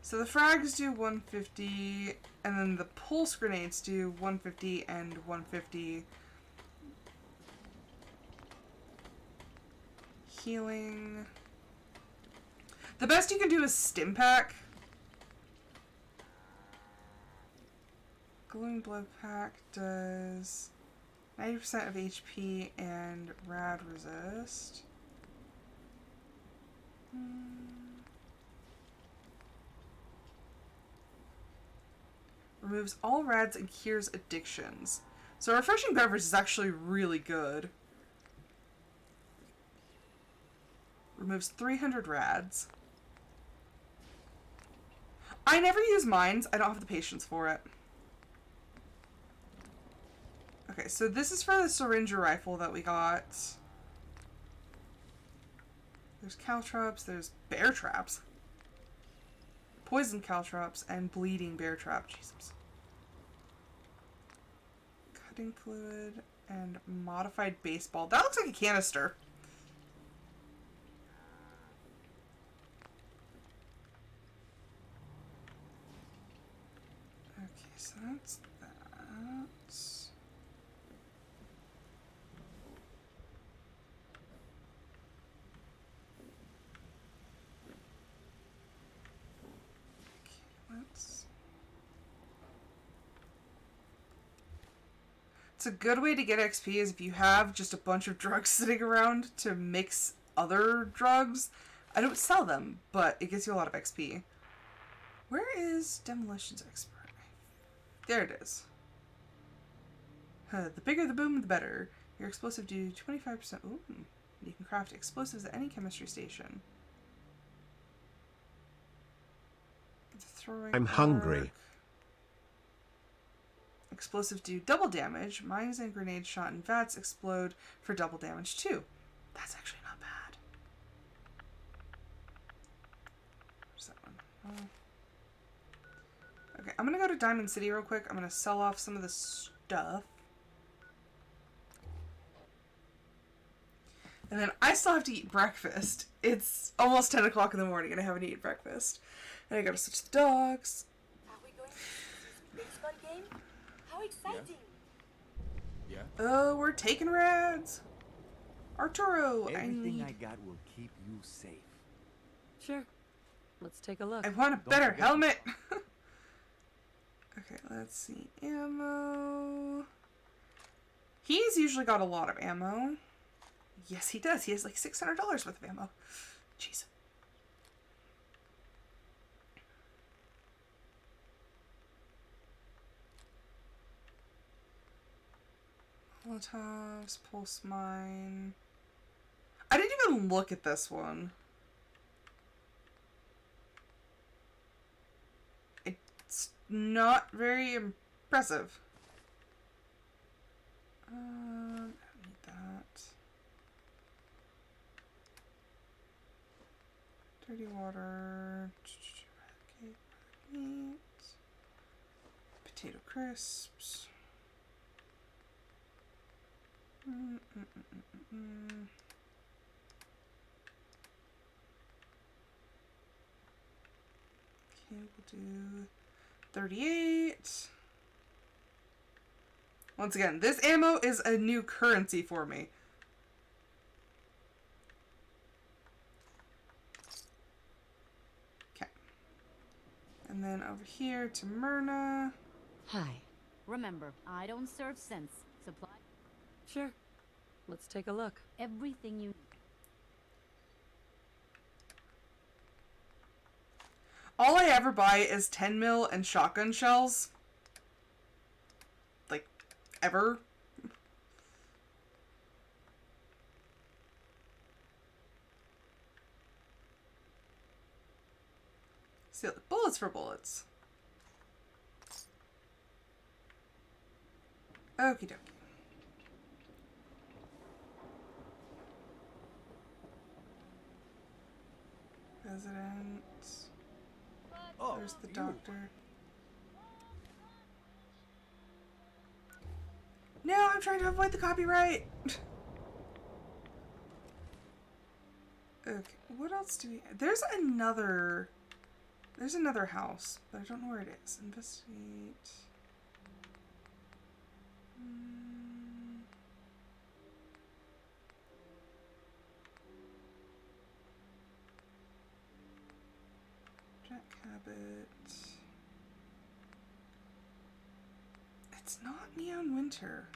So the frags do 150, and then the pulse grenades do 150 and 150. Healing. The best you can do is Stim-Pack. Glowing Blood Pack does 90% of HP and rad resist. Removes all rads and cures addictions. So Refreshing Beverage is actually really good. Removes 300 rads. I never use mines. I don't have the patience for it. Okay, so this is for the syringer rifle that we got. There's caltrops, there's bear traps. Poison caltrops and bleeding bear trap. Jesus. Cutting fluid and modified baseball. That looks like a canister. Okay, so that's that. It's a good way to get XP is if you have just a bunch of drugs sitting around to mix other drugs. I don't sell them, but it gives you a lot of XP. Where is Demolitions Expert? There it is. The bigger the boom, the better. Your explosive do 25%. Ooh. You can craft explosives at any chemistry station. I'm hungry. Explosives do double damage. Mines and grenade shot in vats explode for double damage too. That's actually not bad. Where's that one? Oh. Okay, I'm gonna go to Diamond City real quick. I'm gonna sell off some of the stuff. And then I still have to eat breakfast. It's almost 10 o'clock in the morning and I haven't eaten breakfast. And I gotta switch the dogs. Are we going to this baseball game? How exciting! Yeah? Oh, we're taking rads. Arturo, Everything I got will keep you safe. Sure. Let's take a look. I want a better helmet. Okay, let's see. Ammo. He's usually got a lot of ammo. Yes, he does. He has like $600 worth of ammo. Jeez. Molotovs, pulse mine. I didn't even look at this one. It's not very impressive. I don't need that. Dirty water. Meat. Potato crisps. Okay, we'll do 38. Once again, this ammo is a new currency for me. Okay. And then over here to Myrna. Hi. Remember, I don't serve sense. Supply Sure. Let's take a look. everything you need. All I ever buy is 10 mil and shotgun shells. Like, ever. See, bullets for bullets. Okie dokie. Resident. Oh, There's the you. doctor. No, I'm trying to avoid the copyright. Okay, what else do we... There's another house, but I don't know where it is. Investigate. Jack Cabot. It's not Neon Winter.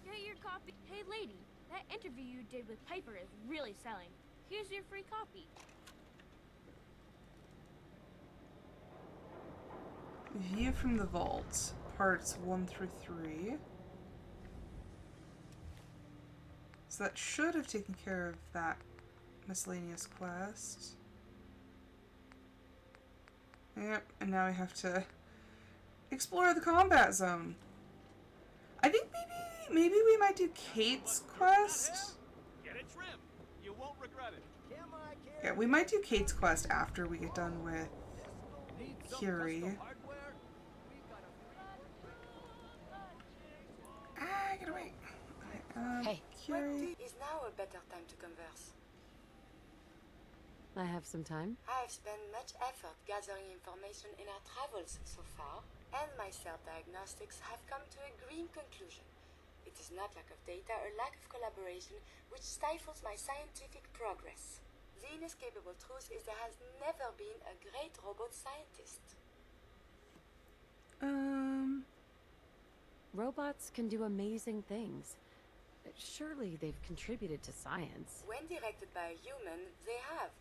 Get your copy. Hey, lady, that interview you did with Piper is really selling. Here's your free copy. View from the vault, parts 1 through 3. So that should have taken care of that miscellaneous quest. Yep, and now we have to explore the combat zone. I think maybe we might do Kate's quest. Get it trimmed. You won't regret it. Yeah, we might do Kate's quest after we get done with Curie. Ah, get away. Hey. Curie. Is now a better time to converse. I have some time. I have spent much effort gathering information in our travels so far, and my self-diagnostics have come to a green conclusion. It is not lack of data or lack of collaboration which stifles my scientific progress. The inescapable truth is there has never been a great robot scientist. Robots can do amazing things. Surely they've contributed to science. When directed by a human, they have.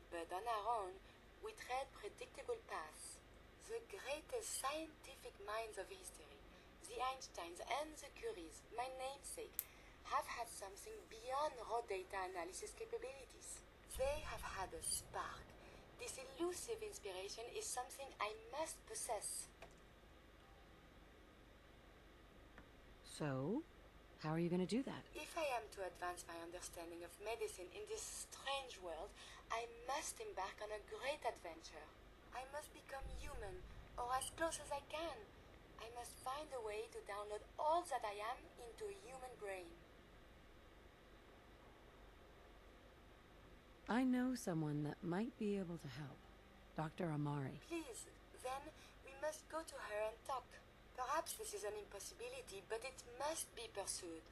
But on our own, we tread predictable paths. The greatest scientific minds of history, the Einsteins and the Curies, my namesake, have had something beyond raw data analysis capabilities. They have had a spark. This elusive inspiration is something I must possess. So, how are you going to do that? If I am to advance my understanding of medicine in this strange world, I must embark on a great adventure. I must become human, or as close as I can. I must find a way to download all that I am into a human brain. I know someone that might be able to help. Dr. Amari. Please, then we must go to her and talk. Perhaps this is an impossibility, but it must be pursued.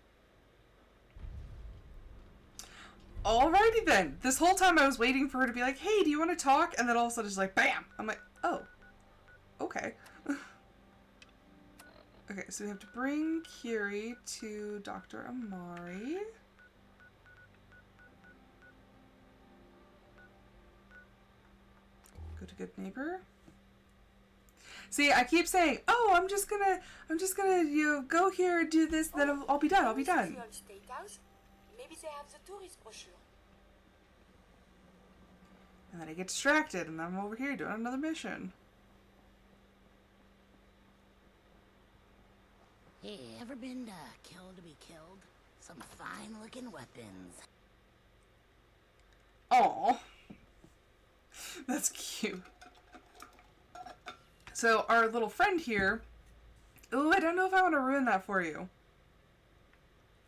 Alrighty then. This whole time I was waiting for her to be like, hey, do you want to talk? And then all of a sudden it's like, bam! I'm like, oh. Okay. Okay, so we have to bring Curie to Dr. Amari. Go to Good Neighbor. See, I keep saying, oh, I'm just gonna, go here and do this, then I'll be done, I'll be done. State House? Maybe they have the tourist brochure. And then I get distracted, and then I'm over here doing another mission. Hey, ever been killed to be killed? Some fine-looking weapons. Aw. That's cute. So, our little friend here... Ooh, I don't know if I want to ruin that for you.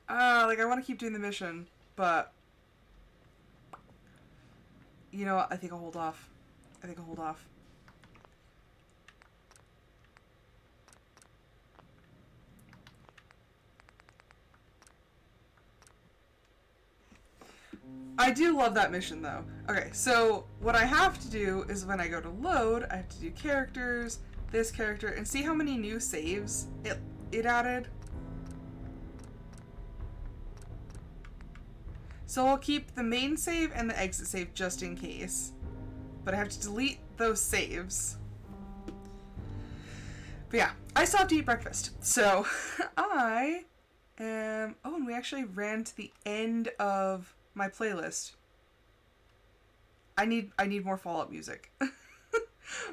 I want to keep doing the mission, but... You know what? I think I'll hold off. I do love that mission, though. Okay, so what I have to do is when I go to load, I have to do characters, this character, and see how many new saves it added. So I'll keep the main save and the exit save just in case. But I have to delete those saves. But yeah, I still have to eat breakfast. So I am... Oh, and we actually ran to the end of my playlist. I need more Fallout music.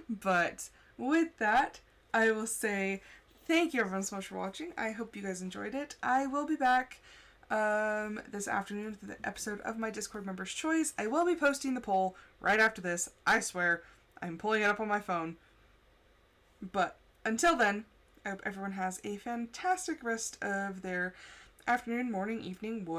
But with that, I will say thank you everyone so much for watching. I hope you guys enjoyed it. I will be back this afternoon for the episode of my Discord Members' Choice. I will be posting the poll right after this. I swear. I'm pulling it up on my phone. But until then, I hope everyone has a fantastic rest of their afternoon, morning, evening,